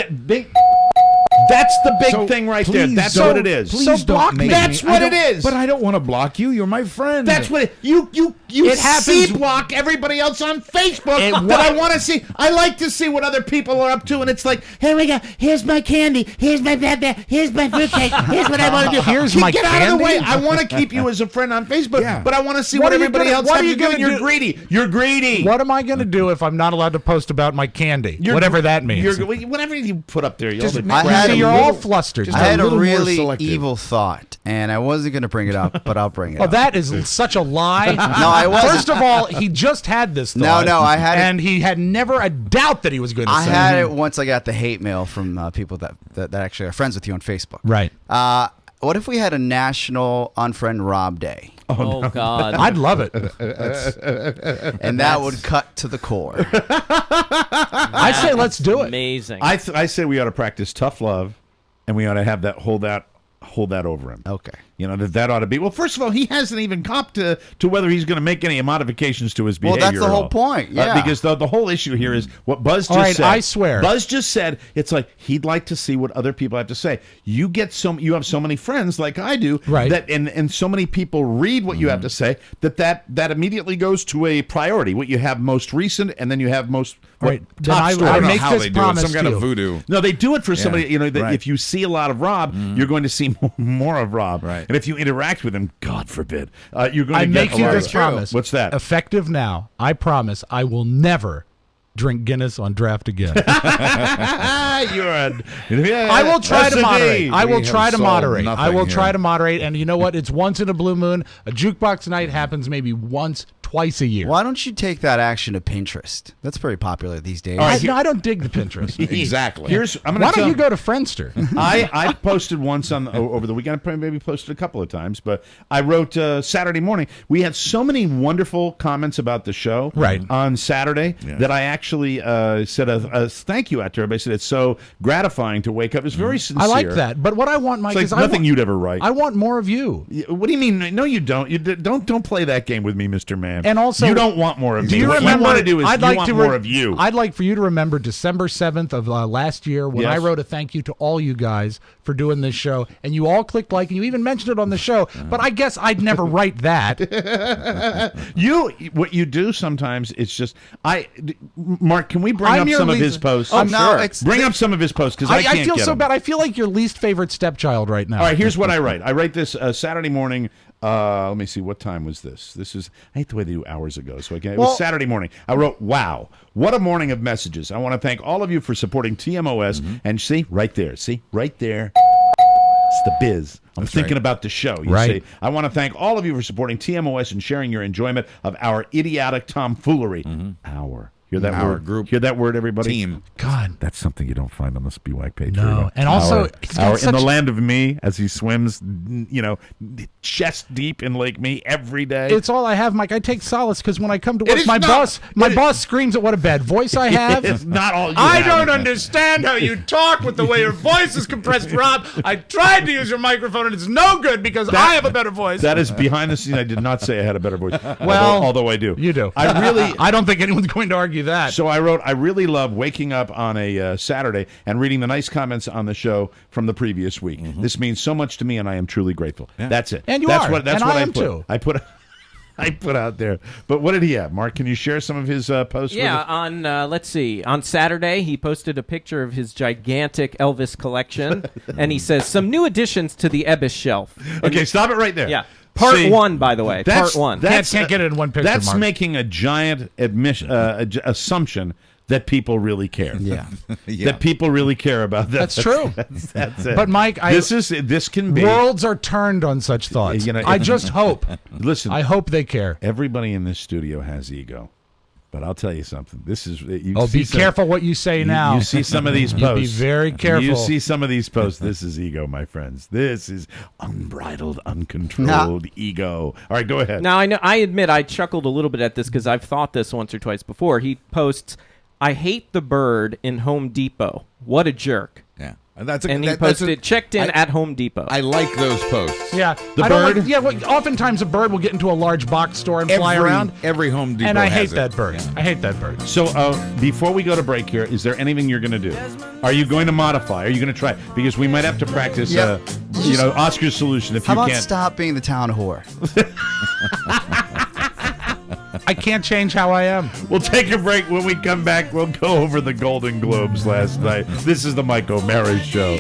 That's the big So thing right there. please That's don't- what it is. Please So don't block make me. That's I what don't- it is. But I don't want to block you. You're my friend. That's what you It happens- block everybody else on Facebook It that I want to see. I like to see what other people are up to, and it's like, here we go. Here's my candy. Here's my blah. Here's my fruitcake. Here's what I want to do. Here's my Get out of the candy? way. I want to keep you as a friend on Facebook, Yeah. but I want to see What what are you everybody gonna- else what has are you to do. gonna And you're do? greedy. You're greedy. What am I going to do if I'm not allowed to post about my candy? Whatever that means. Whatever you put up there, you'll Just be I had See, a you're little- all flustered. I had a little more really selective. evil thought, and I wasn't going to bring it up, but I'll bring it Oh, up. that is such a lie. No, I wasn't. First of all, he just had this No, thought. no, I had it- and he had never a doubt that he was going to I say had it once I got the hate mail from people that actually are friends with you on Facebook. Right. What if we had a national Unfriend Rob Day? Oh, God. I'd love it. And that would cut to the core. I say let's do it. Amazing. I say we ought to practice tough love, and we ought to have that hold that over him. Okay. You know, that ought to be. Well, first of all, he hasn't even copped to whether he's going to make any modifications to his Well, behavior. that's the at whole all. point, yeah. Because the whole issue here is what Buzz just All right, said. I swear. Buzz just said it's like he'd like to see what other people have to say. You have so many friends like I do, Right. That and so many people read what you have to say that immediately goes to a priority. What you have most recent, and then you have most Right. Then top I story. I don't know make how this they do it. promise Some kind to of you. voodoo. No, they do it for somebody. You know, that right. if you see a lot of Rob, you're going to see more of Rob. Right. And if you interact with him, God forbid, you're going I to make get you a lot this of promise. What's that? Effective now. I promise I will never drink Guinness on draft again. I will try to moderate. I will We try have to solved moderate. I nothing will here. try to moderate. And you know what? It's once in a blue moon. A jukebox night happens maybe once, twice a year. Why don't you take that action to Pinterest? That's very popular these days. I don't dig the Pinterest. Exactly. Why don't you go to Friendster? I posted once over the weekend. I probably maybe posted a couple of times, but I wrote Saturday morning. We had so many wonderful comments about the show on Saturday that I actually said a thank you out to everybody. I said it's so gratifying to wake up. It's very sincere. I like that. But what I want, Mike, It's is like nothing you'd ever write. I want more of you. What do you mean? No, you don't. You don't play that game with me, Mr. Man. And also, you don't want more of do me. you What remember? you want to do is I'd you like want to more of you. I'd like for you to remember December 7th of last year when Yes. I wrote a thank you to all you guys for doing this show, and you all clicked like, and you even mentioned it on the show. But I guess I'd never write that. What you do sometimes, it's just Mark, can we bring I'm up your some of least- his posts? Oh, no, Sure. it's- Bring up some of his posts because I can't I feel get so them. bad. I feel like your least favorite stepchild right now. All right, here's what I write. I write this Saturday morning. Let me see. What time was this? This is, I hate the way they do hours ago. So it was Saturday morning. I wrote, wow, what a morning of messages. I want to thank all of you for supporting TMOS. And see, right there. See, right there. It's the biz. I'm thinking about the show. You Right. see, I want to thank all of you for supporting TMOS and sharing your enjoyment of our idiotic tomfoolery. Our. Hear that Our word? group. Hear that word, everybody? Team. God. That's something you don't find on the Spiewak page. No. And also, he's got our in such- the land of me as he swims, chest deep in Lake Me every day. It's all I have, Mike. I take solace because when I come to It work, is my not- boss screams at what a bad voice I have. It's not all you I have. don't understand how you talk with the way your voice is compressed, Rob. I tried to use your microphone and it's no good because I have a better voice. That is behind the scenes. I did not say I had a better voice. Well, although I do. You do. I don't think anyone's going to argue that. So I wrote, I really love waking up on a Saturday and reading the nice comments on the show from the previous week. This means so much to me, and I am truly grateful. That's it. And you that's are. What, that's And what I I am put. too. I put out there. But what did he have? Mark, can you share some of his posts Yeah, with us? on let's see. On Saturday, he posted a picture of his gigantic Elvis collection, and he says some new additions to the Ebis shelf. And Okay, stop it right there. Yeah, part See, 1, by the way. Part 1. Can't get it in one picture, That's Mark. making a giant assumption that people really care. Yeah. That people really care about that. That's true. That's it. But Mike, this can be. worlds are turned on such thoughts. You know, I just hope. Listen, I hope they care. everybody in this studio has ego. But I'll tell you something. This is. Be careful what you say now. You see some of these posts. Be very careful. You see some of these posts. This is ego, my friends. This is unbridled, uncontrolled ego. All right, go ahead. Now, I admit I chuckled a little bit at this because I've thought this once or twice before. He posts, "I hate the bird in Home Depot. What a jerk." Yeah. He posted, checked in at Home Depot. I like those posts. Yeah. The bird? Oftentimes a bird will get into a large box store and fly around. Every Home Depot And I has hate it. that bird. Yeah. I hate that bird. So before we go to break here, is there anything you're going to do? Are you going to modify? Are you going to try? Because we might have to practice, Oscar's solution if How you about can't. stop being the town whore? I can't change how I am. We'll take a break. When we come back, we'll go over the Golden Globes last night. This is the Mike O'Mara Show.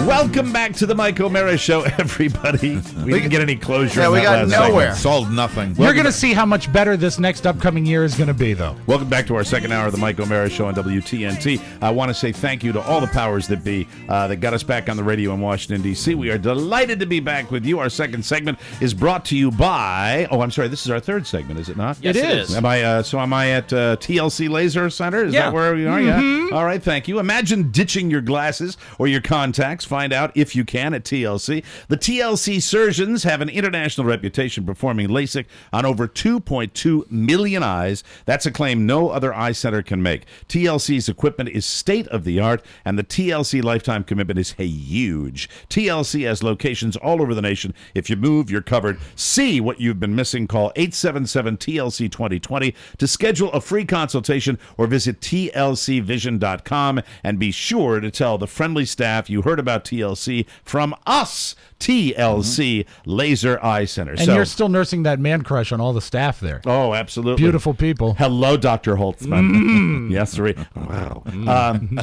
Welcome back to the Mike O'Mara Show, everybody. We didn't get any closure. Yeah, we got nowhere. Solved nothing. You're going to see how much better this next upcoming year is going to be, though. Welcome back to our second hour of the Mike O'Mara Show on WTNT. I want to say thank you to all the powers that be that got us back on the radio in Washington, D.C. We are delighted to be back with you. Our second segment is brought to you by... Oh, I'm sorry. This is our third segment, is it not? Yes, it is. Am I at TLC Laser Center? Is that where we are? Mm-hmm. Yeah. All right, thank you. Imagine ditching your glasses or your contacts. Find out if you can at TLC. The TLC surgeons have an international reputation performing LASIK on over 2.2 million eyes. That's a claim no other eye center can make. TLC's equipment is state-of-the-art, and the TLC lifetime commitment is huge. TLC has locations all over the nation. If you move, you're covered. See what you've been missing. Call 877-TLC-2020 to schedule a free consultation or visit tlcvision.com, and be sure to tell the friendly staff you heard about TLC from us, TLC Laser Eye Center. And you're still nursing that man crush on all the staff there. Oh, absolutely. Beautiful people. Hello, Dr. Holtzman. Yes, sir. Wow.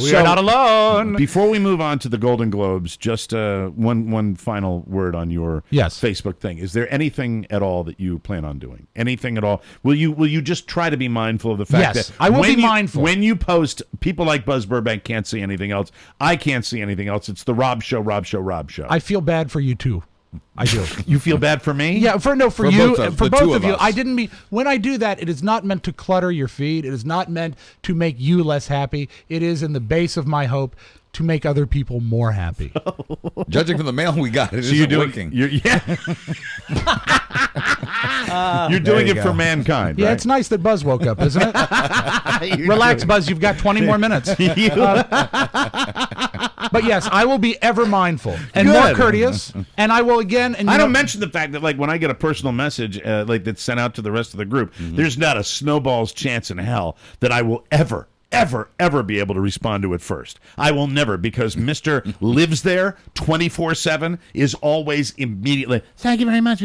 We are not alone. Before we move on to the Golden Globes, just one final word on your Facebook thing. Is there anything at all that you plan on doing? Anything at all? Will you just try to be mindful of the fact that I will be mindful. When you post, people like Buzz Burbank can't see anything else. I can't see anything else. It's the Rob Show, Rob Show, Rob Show. I feel bad for you too. I do. You feel bad for me? Yeah, for you, for both of you. us. I didn't mean, when I do that, it is not meant to clutter your feed. It is not meant to make you less happy. It is in the base of my hope to make other people more happy. Judging from the mail we got, it isn't working. You're doing it for mankind. Yeah, right? it's nice that Buzz woke up, isn't it? Relax, Buzz. You've got 20 more minutes. But yes, I will be ever mindful and more courteous. And I will again. And I don't mention the fact that, like, when I get a personal message like that's sent out to the rest of the group, there's not a snowball's chance in hell that I will ever be able to respond to it first. I will never, because Mr. lives there 24/7, is always immediately, thank you very much.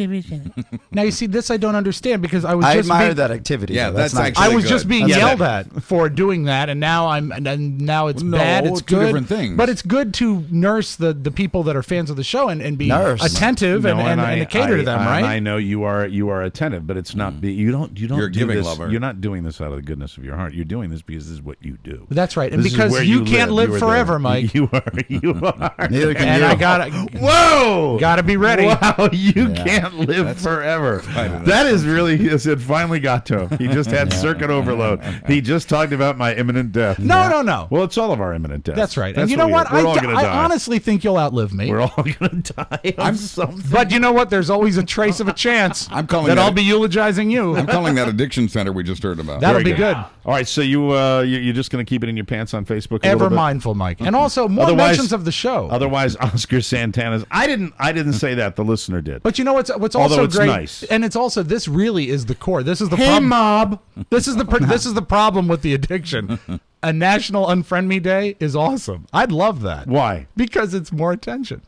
Now, you see, this I don't understand, because I was I just admire that activity. Yeah, though. that's nice. actually I was good. just being That's yelled good. at for doing that, and now now it's bad. It's two good, different things. but it's good to nurse the people that are fans of the show and be Nurse. attentive No, and cater to them, right? I know you are attentive, but it's not. You don't. You're a do giving this. lover. You're not doing this out of the goodness of your heart. You're doing this because this is what you do. That's right, and This is because where you can't live You are forever, there. Mike. You are. Neither can And you. I gotta. Whoa! Gotta be ready. Wow, you can't live forever. That is really, it finally got to him. He just had circuit overload. He just talked about my imminent death. No. Well, it's all of our imminent death. That's right. And you know what? We're all going to I die. honestly think you'll outlive me. We're all going to die of something. But you know what? There's always a trace of a chance I'm calling that that I'll be eulogizing you. I'm calling that addiction center we just heard about. That'll Very be good. All right, so you're just going to keep it in your pants on Facebook. A Ever little bit? mindful, Mike, and also more Otherwise- mentions of the show. Otherwise, Oscar Santana's. I didn't say that. The listener did. But you know what's Although also it's great, nice. and it's also, this really is the core. This is the Hey, mob. This is the problem with the addiction. A National Unfriend Me Day is awesome. I'd love that. Why? Because it's more attention.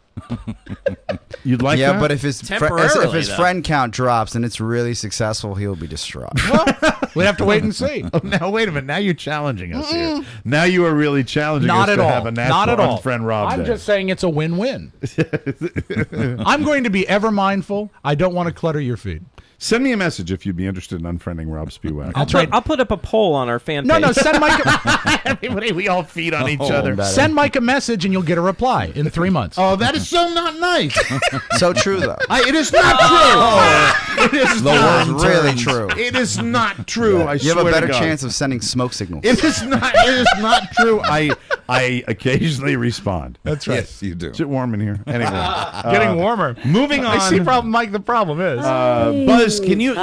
You'd like Yeah, that? but if his Temporarily, though. friend count drops and it's really successful, he'll be distraught. We'd have to wait and see. Now wait a minute. Now you're challenging us here. Now you are really challenging Not us at to all. have a national Not at all. unfriend Rob I'm Day. just saying it's a win-win. I'm going to be ever mindful. I don't want to clutter your feed. Send me a message if you'd be interested in unfriending Rob Spiewak. That's right. I'll put up a poll on our fan No, page. no, send Mike. Everybody, we all feed on each Oh, other. Send Mike a message and you'll get a reply in 3 months. Oh, that is so not nice. So true, though. It is not true. It is The not word really true. It is not true. I You swear have a to better God. chance of sending smoke signals. It is not. It is not true. I occasionally respond. That's right. Yes, you do. Is it warm in here? Anyway, Getting warmer. moving on. I see, Mike. The problem is. Buzz, can you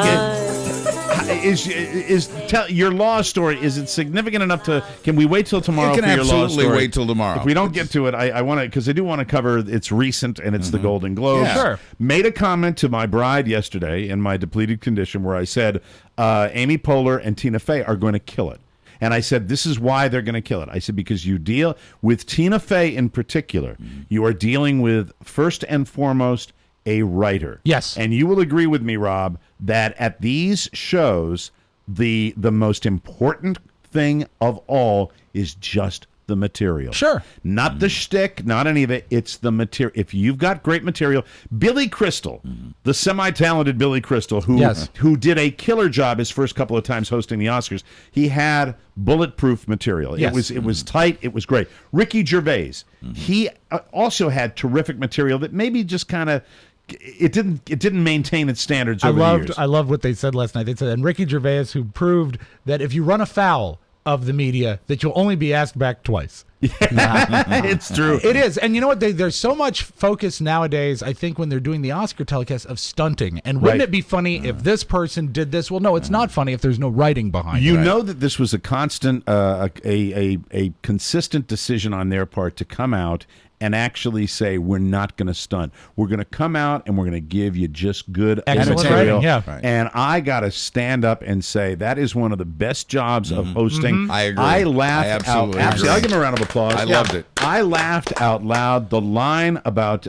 tell your law story? Is it significant enough to? Can we wait till tomorrow You can for your law absolutely story? wait till tomorrow. If we don't get to it, I want to, because I do want to cover. It's recent and it's the Golden Globes. Yeah. Sure. Made a comment to my bride yesterday in my depleted condition where I said Amy Poehler and Tina Fey are going to kill it. And I said, this is why they're going to kill it. I said, because you deal with Tina Fey in particular, you are dealing with, first and foremost, a writer. Yes. And you will agree with me, Rob, that at these shows, the most important thing of all is just the material. Sure. Not the shtick, not any of it. It's the material. If you've got great material, Billy Crystal, the semi-talented Billy Crystal, who did a killer job his first couple of times hosting the Oscars, he had bulletproof material. Yes. It was tight. It was great. Ricky Gervais, he also had terrific material that maybe just kind of it didn't maintain its standards over the years. I loved what they said last night. They said, and Ricky Gervais, who proved that if you run afoul of the media, that you'll only be asked back twice. It's true. It is. And you know what? There's so much focus nowadays, I think, when they're doing the Oscar telecast of stunting. And wouldn't it be funny if this person did this? Well, no, it's not funny if there's no writing behind it. You know that this was a constant, a consistent decision on their part to come out and actually say, we're not going to stunt. We're going to come out and we're going to give you just good Excellent material. writing, yeah. Right. And I got to stand up and say that is one of the best jobs of hosting. I agree. I laughed I absolutely out. agree. I'll give him a round of applause. I loved it. I laughed out loud. The line about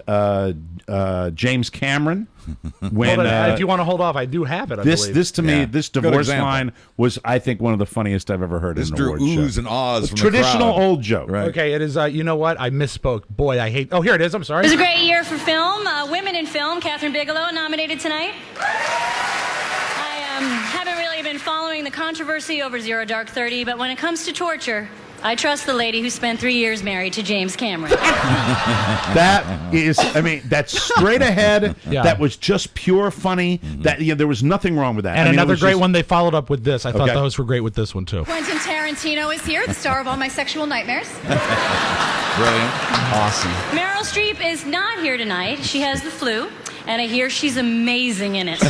James Cameron. When if you want to hold off, I do have it. I believe. this to me, Yeah. this Good divorce example. line was, I think, one of the funniest I've ever heard This in an drew award oohs show. and ahs from Traditional the crowd. old joke. Right. Okay, it is. You know what? I misspoke. Boy, I hate. Oh, here it is. I'm sorry. It was a great year for film. Women in film. Catherine Bigelow nominated tonight. I haven't really been following the controversy over Zero Dark 30, but when it comes to torture, I trust the lady who spent 3 years married to James Cameron. That is, I mean, that's straight ahead. Yeah. That was just pure funny. That there was nothing wrong with that. And I mean, it another was great just- one they followed up with this. I thought Okay. those were great with this one, too. Quentin Tarantino is here, the star of all my sexual nightmares. Brilliant. Awesome. Meryl Streep is not here tonight. She has the flu, and I hear she's amazing in it.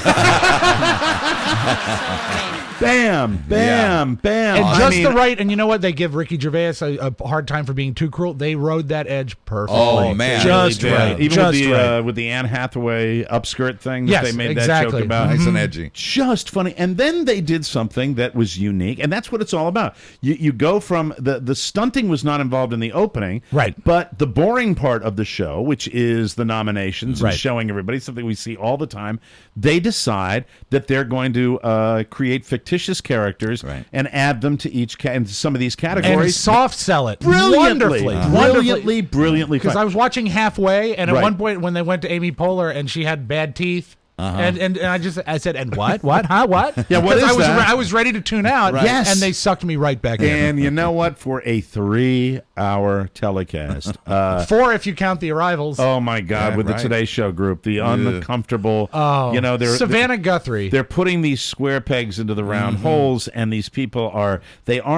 Bam, bam, bam. And I just mean, the right, and you know what? They give Ricky Gervais a hard time for being too cruel. They rode that edge perfectly. Oh, man. Just really right. did. Even just with the right. with the Anne Hathaway upskirt thing that Yes, they made that exactly. joke about. Nice and edgy. Just funny. And then they did something that was unique, and that's what it's all about. You go from the stunting was not involved in the opening, Right. But the boring part of the show, which is the nominations Right. and showing everybody something we see all the time, they decide that they're going to create fictitious characters Right. and add them to into some of these And categories. soft sell it. Brilliantly. Wonderfully. Brilliantly. Because fun. I was watching halfway, and at Right. one point when they went to Amy Poehler and she had bad teeth, and I said, and what? Huh? What? Yeah, what 'Cause is I was that? I was ready to tune out. Right. Yes. And they sucked me right back in. And you know what? For a 3-hour telecast, 4 if you count the arrivals. oh my God, Yeah, with right. the Today Show group, the uncomfortable, Oh, you know, Savannah Guthrie. They're putting these square pegs into the round holes, and these people are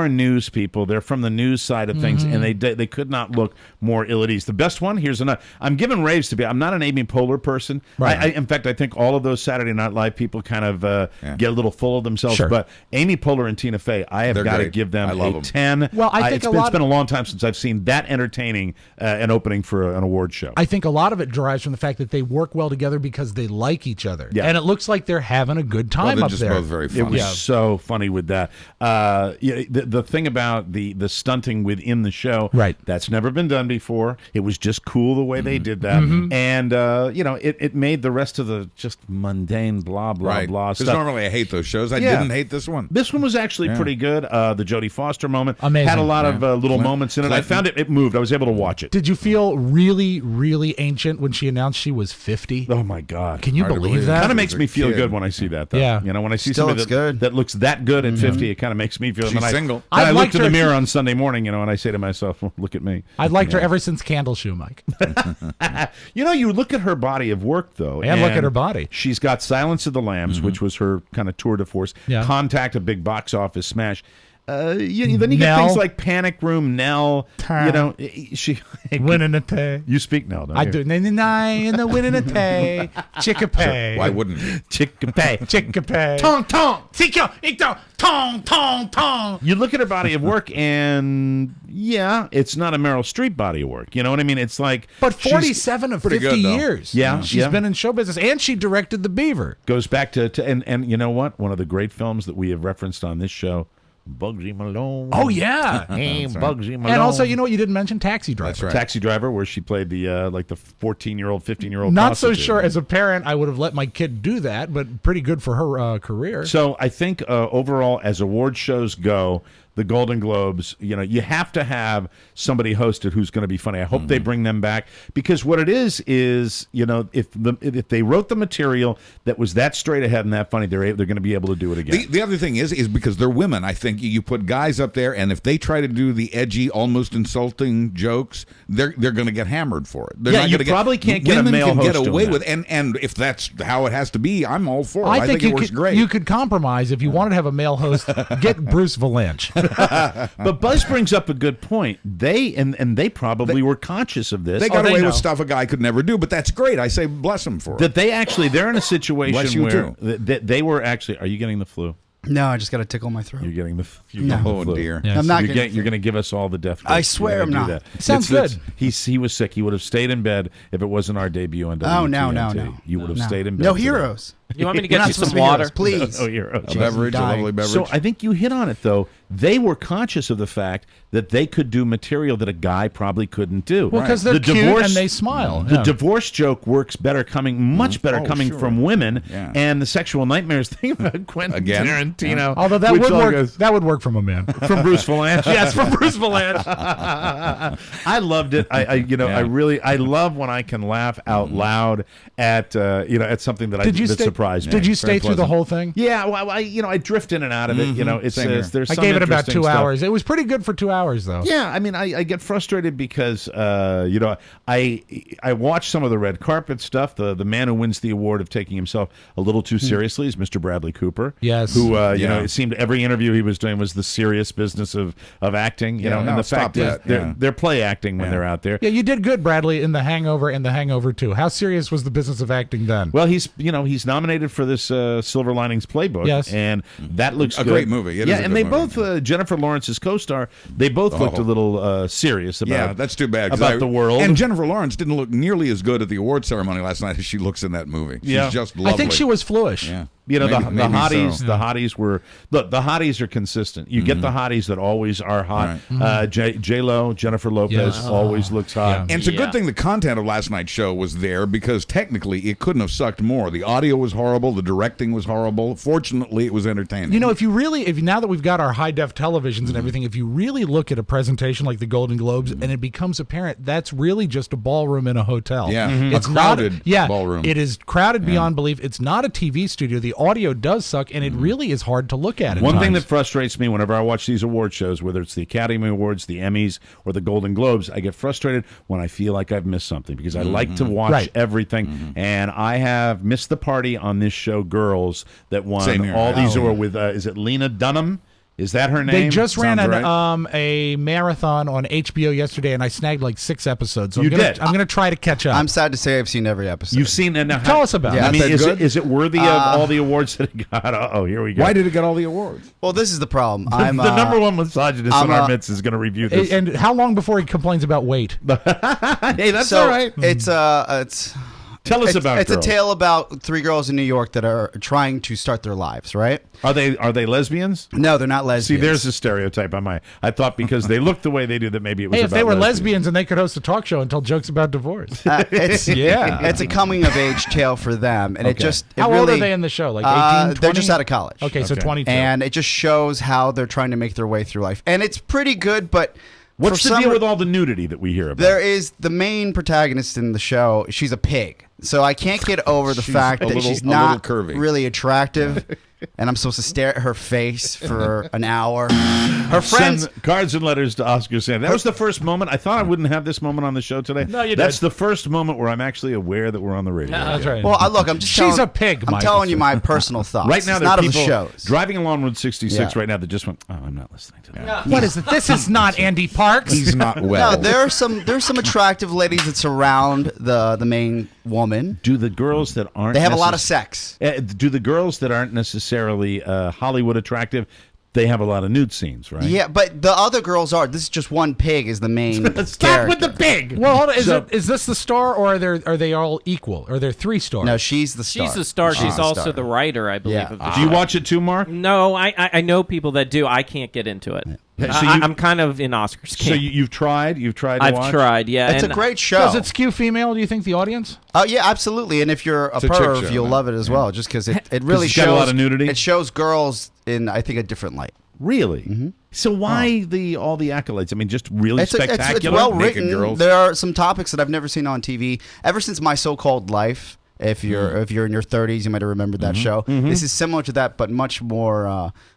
news people. They're from the news side of things, and they could not look more ill at ease. The best one, here's another. I'm giving raves to be. I'm not an Amy Poehler person. Right. In fact, I think all of those Saturday Night Live people kind of get a little full of themselves. Sure. But Amy Poehler and Tina Fey, I have They're got to great. give them I love a them. 10. Well, I think it's a lot- been a long time since I've seen that entertaining an opening for an award show. I think a lot of it derives from the fact that they work well together because they like each other. Yeah. And it looks like they're having a good time They're up just there. both very It funny. was so funny with that. The thing about the stunting within the show, Right. That's never been done before. It was just cool the way they did that, and it made the rest of the just mundane, blah, blah, Right. blah Because stuff. normally I hate those shows. I didn't hate this one. This one was actually pretty good. The Jodie Foster moment Amazing. had a lot of little moments in it. I found it moved. I was able to watch it. Did you feel really, really ancient when she announced she was 50? Oh, my God. Can you Hard to believe believe. that? Kind of makes As a me feel kid. good when I see that, though. Yeah. You know, when I see Still somebody looks good. that looks that good at 50, it kind of makes me feel. She's when single. I I've looked liked in the her- mirror on Sunday morning, you know, and I say to myself, well, look at me. I've liked her ever since Candle Shoe, Mike. You know, you look at her body of work, though. And look at her body. She's got Silence of the Lambs, which was her kind of tour de force. Yeah. Contact, a big box office smash. Then you get Nell. things like Panic Room, Nell. You know, she. Winning a tay. You speak Nell, don't I you? do. Nine in the winning a tay. Chickapay. Why wouldn't you? Chick-a-pay. Chickapay. Tong tong. Tong, tong, tong. You look at her body of work, and yeah, it's not a Meryl Streep body of work. You know what I mean? It's like, But she's- 47 of 50 good, though. years. Yeah, She's yeah. been in show business, and she directed The Beaver. goes back to and you know what? One of the great films that we have referenced on this show, Bugsy Malone. Oh, yeah. Hey, Bugsy Malone. And also, you know what you didn't mention? Taxi Driver. That's right. Taxi Driver, where she played the like the 14-year-old, 15-year-old. Not so prostitute. sure. As a parent, I would have let my kid do that, but pretty good for her career. So I think overall, as award shows go, the Golden Globes, you know, you have to have somebody host it who's going to be funny. I hope they bring them back, because what it is, you know, if they wrote the material that was that straight ahead and that funny, they're going to be able to do it again. The other thing is because they're women. I think you put guys up there, and if they try to do the edgy, almost insulting jokes, they're going to get hammered for it. They're Yeah, not you gonna probably can't get a women male can host get away doing with, and if that's how it has to be, I'm all for it. I think it you works could, great. you could compromise if you wanted to have a male host. Get Bruce Valanche. But Buzz brings up a good point. They probably were conscious of this. They got they away know. with stuff a guy could never do, but that's great. I say bless them for it. that they're in a Bless situation you, where too. that they were actually. Are you getting the flu? No, I just got to tickle my throat. You're getting the. You're No. getting the Oh, flu. dear. Yes. I'm not You're getting. going to give us all the death. I grips. swear You're I'm gonna do not. that. Sounds good. He was sick. He would have stayed in bed if it wasn't our debut on WTNT. Oh, no. You would have No. stayed in bed. No today. heroes. You want me to We're get not you supposed some to be heroes, water? please. Oh, heroes. a beverage, a dying. lovely beverage. So I think you hit on it, though. They were conscious of the fact that they could do material that a guy probably couldn't do. Well, because they're The cute divorce- and they smile. The Yeah. divorce joke works better much better Oh, coming sure. from women, Yeah. and the sexual nightmares thing about Quentin Again? Tarantino. Although that which would all work. goes- That would work from a man. from Bruce Valanche. Yes, from Bruce Valanche. I loved it. I love when I can laugh out loud at at something that that surprised me. Did you Very stay through the pleasant. whole thing? Yeah, well, I drift in and out of it. You know, it's Same here. there's I some gave it about interesting 2 stuff. hours. It was pretty good for 2 hours, though. Yeah, I mean, I get frustrated because I watch some of the red carpet stuff. The man who wins the award of taking himself a little too seriously is Mr. Bradley Cooper. Yes. Who Yeah. it seemed every interview he was doing was the serious business of acting. You Yeah, know, no, and the stop fact is that. they're play acting when Yeah. they're out there. Yeah, you did good, Bradley, in The Hangover and The Hangover 2. How serious was the business of acting then? Well, he's nominated for this Silver Linings Playbook, Yes. and that looks A good. great movie. It is a and good they movie. both Jennifer Lawrence's co-star. They both looked a little serious about. Yeah, that's too bad. 'cause about the world. And Jennifer Lawrence didn't look nearly as good at the award ceremony last night as she looks in that movie. She's Yeah. just lovely. I think she was fluish. Yeah. You know, Maybe- the maybe hotties. so. The hotties were look. The hotties are consistent. You get the hotties that always are hot. J Lo, Jennifer Lopez Yes. always looks hot. Yeah. And it's a Yeah. good thing the content of last night's show was there, because technically it couldn't have sucked more. The audio was horrible. The directing was horrible. Fortunately, it was entertaining. You know, if now that we've got our high def televisions and everything, if you really look at a presentation like the Golden Globes, and it becomes apparent that's really just a ballroom in a hotel. Yeah. Mhm. It's A not crowded ballroom. It is crowded beyond belief. It's not a TV studio. The audio does suck, and it really is hard to look at. One thing that frustrates me whenever I watch these award shows, whether it's the Academy Awards, the Emmys, or the Golden Globes, I get frustrated when I feel like I've missed something, because I like to watch everything, and I have missed the party on this show, Girls, that won Same here. all these were with, is it Lena Dunham? Is that her name? They just ran Sounds right. a marathon on HBO yesterday, and I snagged like 6 episodes. So You I'm gonna, did? I'm going to try to catch up. I'm sad to say I've seen every episode. You've seen it now. Tell us about it. I mean, Is that good? is it worthy of all the awards that it got? Oh, here we go. Why did it get all the awards? Well, this is the problem. I'm the number one misogynist in I'm our midst is going to review this. And how long before he complains about weight? Hey, that's so all right. It's Tell us about It's Girls. a tale about 3 girls in New York that are trying to start their lives, right? Are they lesbians? No, they're not lesbians. See, there's a stereotype on I thought because they looked the way they do that maybe it was Hey, if about they were lesbians. lesbians and they could host a talk show and tell jokes about divorce. It's Yeah. it's a coming of age tale for them, and Okay. How really, old are they in the show? Like 18, 20? They're just out of college. Okay, so 22. And it just shows how they're trying to make their way through life, and it's pretty good. But What's for the some deal re- with all the nudity that we hear about? There is the main protagonist in the show. She's a pig, so I can't get over the She's fact a that little- she's a little not curvy. really attractive, and I'm supposed to stare at her face for an hour. Her friends. Send cards and letters to Oscar Sanders. That was the first moment. I thought I wouldn't have this moment on the show today. No, you That's did. the first moment where I'm actually aware that we're on the radio. That's right. Well, I'm just. She's telling, a pig, I'm Mike. telling you my personal thoughts. Right now, it's there not are of the people shows. driving along Route 66 Yeah. right now that just went, "Oh, I'm not listening to that." What is it? This is not Andy Parks. He's not well. No, there's some attractive ladies that surround the main woman. Do the girls that aren't They have a lot of necess- sex. Do the girls that aren't necessarily Hollywood attractive? They have a lot of nude scenes, right? Yeah, but the other girls are. This is just one pig is the main. Stop with the pig. Well, hold on. So- Is this the star, or are they all equal? Are there 3 stars? No, she's the star. She's the star. She's the also star. the writer, I believe. Yeah. Of the Do you show. watch it too, Mark? No, I know people that do. I can't get into it. Yeah, so you- I'm kind of in Oscar's camp. So you've tried? You've tried to I've watch? tried, yeah. It's a and great show. Does it skew female? Do you think the audience? Oh yeah, absolutely. And if you're a It's a chick perv, show, you'll man. love it as well. Just because it really it's shows got a lot of nudity? It shows girls in I think a different light. Really? So why all the accolades? I mean, just really It's spectacular. well naked written. girls. There are some topics that I've never seen on TV ever since My So-Called Life. If you're in your 30s, you might have remembered that show. This is similar to that, but much more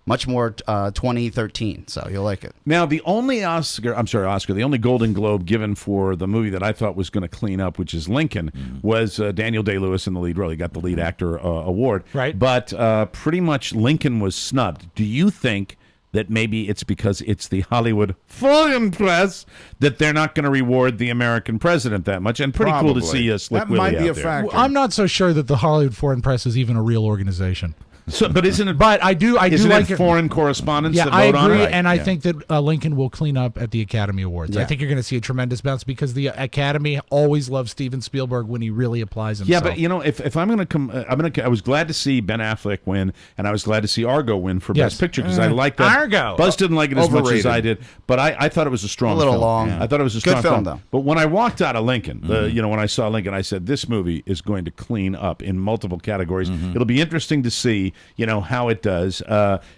2013. So you'll like it. Now, the only the only Golden Globe given for the movie that I thought was going to clean up, which is Lincoln, was Daniel Day-Lewis in the lead role. He got the lead actor award. Right. But pretty much Lincoln was snubbed. Do you think that maybe it's because it's the Hollywood Foreign Press that they're not going to reward the American president that much? And pretty cool to Probably. see Slick That Willie might be out a there. factor. Well, I'm not so sure that the Hollywood Foreign Press is even a real organization. So, but isn't it? But I do Isn't like it foreign correspondents Yeah, that I vote on agree, it? and I Yeah. think that Lincoln will clean up at the Academy Awards. I Yeah. think you're going to see a tremendous bounce because the Academy always loves Steven Spielberg when he really applies Yeah, himself. but you know, if I'm going to come, I was glad to see Ben Affleck win, and I was glad to see Argo win for Yes. Best Picture because I like that. Argo. Buzz didn't like it as much as Overrated. I did, but I thought it was a strong, A little film. long. I thought it was a Good strong film, though. But when I walked out of Lincoln, when I saw Lincoln, I said this movie is going to clean up in multiple categories. It'll be interesting to see, how it does.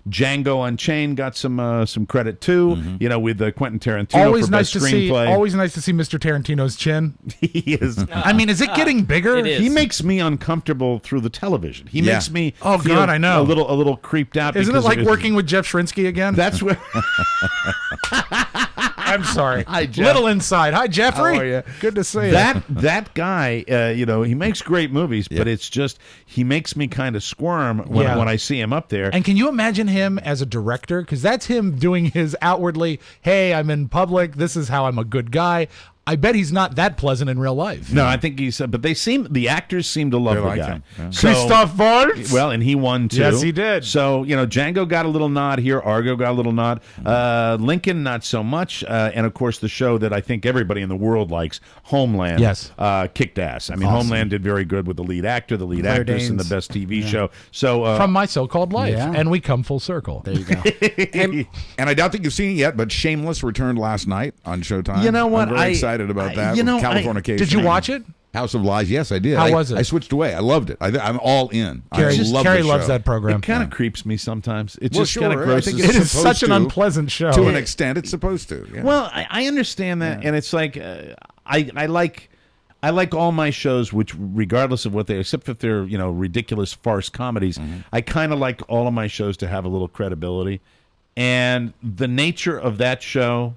Django Unchained got some credit too, with Quentin Tarantino always for nice best to see. screenplay. Always nice to see Mr. Tarantino's chin. He is. I mean, is it getting bigger? It is. He makes me uncomfortable through the television. He Yeah. makes me Oh, feel God, I know. a little creeped out. Isn't it because like of his- working with Jeff Shrinsky again? That's where I'm sorry. Hi, Jeff. Little inside. Hi, Jeffrey. How are you? Good to see you. that guy. He makes great movies, but it's just he makes me kind of squirm when I see him up there. And can you imagine him as a director? Because that's him doing his outwardly, hey, I'm in public. This is how I'm a good guy. I bet he's not that pleasant in real life. No, I think he's. But the actors seem to love They the like guy. him, yeah. So- Christoph Waltz? Well, and he won too. Yes, he did. So Django got a little nod here. Argo got a little nod. Lincoln not so much. And of course, the show that I think everybody in the world likes, Homeland. Yes. Kicked ass. I mean, Awesome. Homeland did very good with the lead actor, the lead Claire actress, and the Danes. best TV show. So From My So-Called Life. Yeah. And we come full circle. There you go. And I don't think you've seen it yet, but Shameless returned last night on Showtime. You know what? I'm very I- excited about I- that. you know, Californication. Did you watch it? House of Lies? Yes, I did. How I was it? I switched away. I loved it. I'm all in. Carrie, I love Carrie the loves show. that program. It kind of creeps me sometimes. It Well, just kind of sure. I think grosses. It is supposed such an to. unpleasant show. To an extent, it's supposed to. Yeah. Well, I understand that, and it's like I like all my shows, which regardless of what they, except if they're ridiculous farce comedies, I kind of like all of my shows to have a little credibility. And the nature of that show,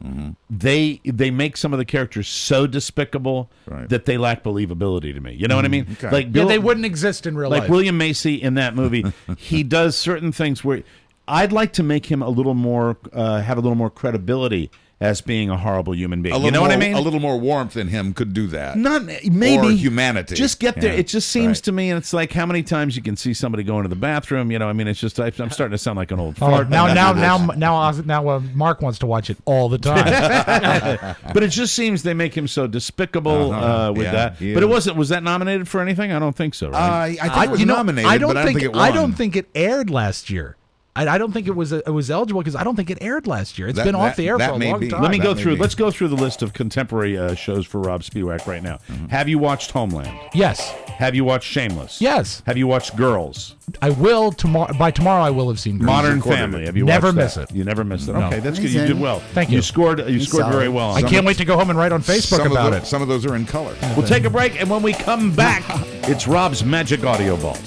they make some of the characters so despicable that they lack believability to me. You know what I mean? Okay. Like Yeah, they wouldn't exist in real like life. William Macy in that movie, he does certain things where I'd like to make him a little more have a little more credibility as being a horrible human being. A You little know what I more- mean? A little more warmth in him could do that. Not maybe Or humanity. Just get there. Yeah. It just seems Right. to me, and it's like how many times you can see somebody going to the bathroom. You know, I mean, it's just I'm starting to sound like an old Oh, fart. now, Mark wants to watch it all the time. But it just seems they make him so despicable with Yeah, that. he But it is. was that nominated for anything? I don't think so. Right? I think it was nominated, I don't but think, I don't think it won. I don't think it aired last year. I don't think it was eligible because I don't think it aired last year. It's been off the air for a long time. Let me go through. Let's go through the list of contemporary shows for Rob Spiewak right now. Have you watched Homeland? Yes. Have you watched Shameless? Yes. Have you watched Girls? I will tomorrow. By tomorrow, I will have seen Girls. Modern Family. Have you never watched miss that? it? You never missed it. No. Okay, that's good. You did well. Thank you. You scored very well. I can't wait to go home and write on Facebook about it. Some of those are in color. We'll take a break, and when we come back, it's Rob's Magic Audio Vault.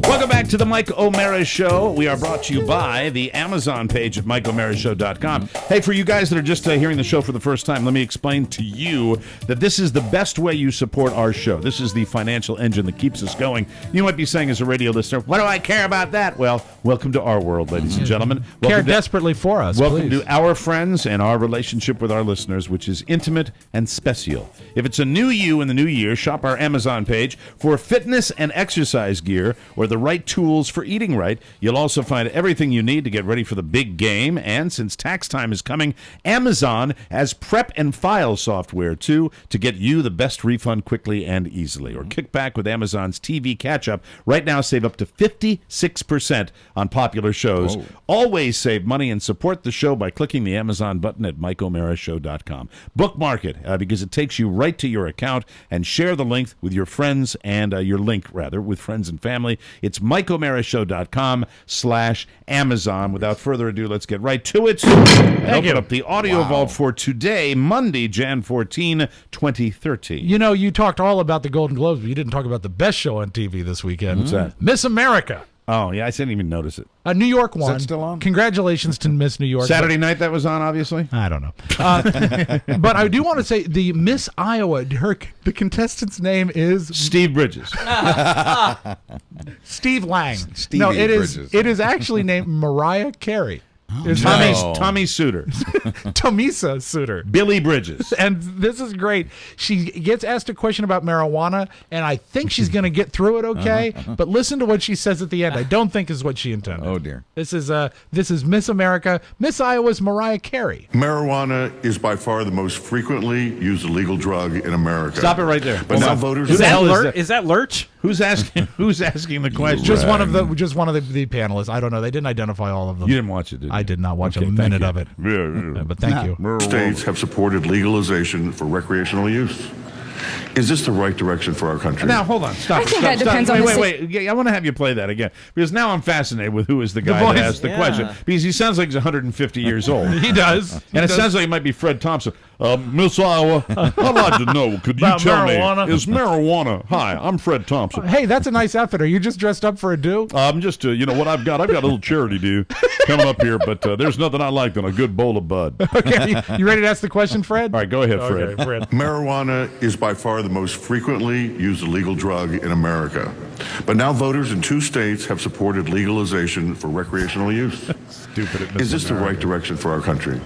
Welcome back to the Mike O'Mara Show. We are brought to you by the Amazon page at MikeO'MaraShow.com. Hey, for you guys that are just hearing the show for the first time, let me explain to you that this is the best way you support our show. This is the financial engine that keeps us going. You might be saying as a radio listener, what do I care about that? Well, welcome to our world, ladies and gentlemen. Care Welcome to- desperately for us. Welcome please. to our friends and our relationship with our listeners, which is intimate and special. If it's a new you in the new year, shop our Amazon page for fitness and exercise gear or the right tools for eating right. You'll also find everything you need to get ready for the big game. And since tax time is coming, Amazon has prep and file software, too, to get you the best refund quickly and easily. Or kick back with Amazon's TV catch-up. Right now, save up to 56% on popular shows. Whoa. Always save money and support the show by clicking the Amazon button at MikeO'MaraShow.com. Bookmark it because it takes you right to your account, and share the link with your friends and with friends and family. It's MikeO'MaraShow.com/Amazon. Without further ado, let's get right to it. And open up the audio vault for today, Monday, Jan 14, 2013. You know, you talked all about the Golden Globes, but you didn't talk about the best show on TV this weekend. What's that? Miss America. Oh, yeah, I didn't even notice it. New York won. that still on? Congratulations to Miss New York. Saturday night that was on, obviously? I don't know. But I do want to say the Miss Iowa, the contestant's name is Steve Bridges. Steve Lang. Stevie no, it Bridges. is actually named Mariah Carey. It's Tommy Suter. Tomisa Suter. Billy Bridges. And this is great. She gets asked a question about marijuana, and I think she's going to get through it okay. But listen to what she says at the end. I don't think is what she intended. Oh, dear. This is Miss America. Miss Iowa's Mariah Carey. Marijuana is by far the most frequently used illegal drug in America. Stop it right there. But now voters Is that Lurch? Who's asking the question? Just one of the panelists. I don't know. They didn't identify all of them. You didn't watch it, did you? I did not watch Okay, a thank minute you. of it. Yeah. But thank you. states have supported legalization for recreational use. Is this the right direction for our country? Now, hold on. Stop. I think stop, that stop. depends on the Wait. Yeah, I want to have you play that again. Because now I'm fascinated with who is the guy that asked the question. Because he sounds like he's 150 years old. He does. And it sounds like he might be Fred Thompson. Miss Iowa, I'd like to know, could you About tell marijuana? me, is marijuana... Hi, I'm Fred Thompson. Hey, that's a nice outfit. Are you just dressed up for a do? I'm just, what I've got a little charity do coming up here, but there's nothing I like than a good bowl of bud. Okay, you ready to ask the question, Fred? All right, go ahead, Fred. Okay, Fred. Marijuana is by far the most frequently used illegal drug in America. But now voters in 2 states have supported legalization for recreational use. Stupid. Is this the right direction for our country?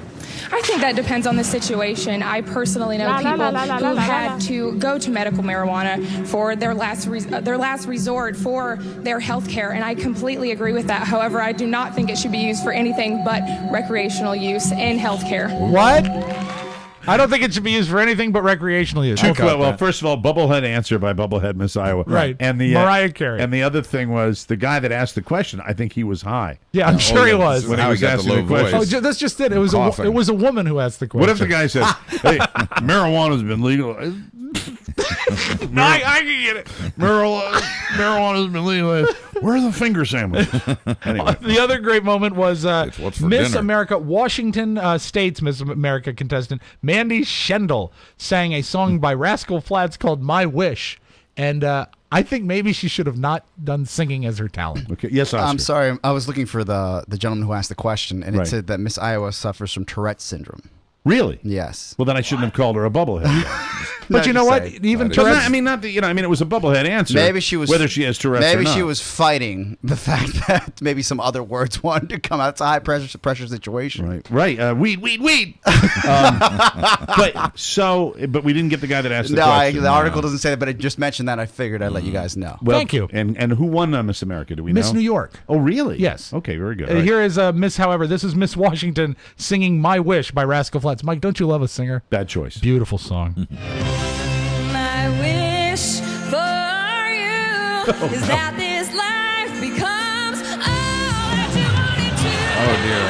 I think that depends on the situation. I personally know people who had to go to medical marijuana for their last resort for their health care, and I completely agree with that. However, I do not think it should be used for anything but recreational use in health care. What? I don't think it should be used for anything but recreational use. Well, first of all, Bubblehead answer by Bubblehead Miss Iowa. Right. And the Mariah Carey. And the other thing was the guy that asked the question, I think he was high. Yeah, I'm sure he was. When he was asking the question. Oh, that's just it. It was a woman who asked the question. What if the guy says, hey, marijuana's been legal? No, I can get it. Marijuana's been legal. Where are the finger sandwiches? Anyway. The other great moment was what's for Miss dinner. America, Washington State's Miss America contestant, Mandy Shendel, sang a song by Rascal Flatts called My Wish. And I think maybe she should have not done singing as her talent. Okay. Yes, Oscar. I'm sorry. I was looking for the gentleman who asked the question, and Right. it said that Miss Iowa suffers from Tourette's syndrome. Really? Yes. Well, then I shouldn't have called her a bubblehead. But you know what? Even Tourette's. It was a bubblehead answer. Maybe she was whether she has Tourette's Maybe or not. she was fighting the fact that maybe some other words wanted to come out. It's a high pressure situation. Right. Weed. But we didn't get the guy that asked the question. The article doesn't say that, but it just mentioned that. I figured I'd let you guys know. Well, Thank you. And who won Miss America? Do we know? Miss New York. Oh, really? Yes. Okay, very good. All right. Here is Miss. However, this is Miss Washington singing "My Wish" by Rascal Flatts. Mike, don't you love a singer? Bad choice. Beautiful song. My wish for you is that this life becomes all that you wanted to. Oh dear.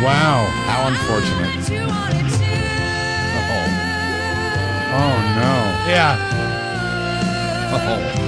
Wow. How unfortunate. Oh no. Yeah. Oh.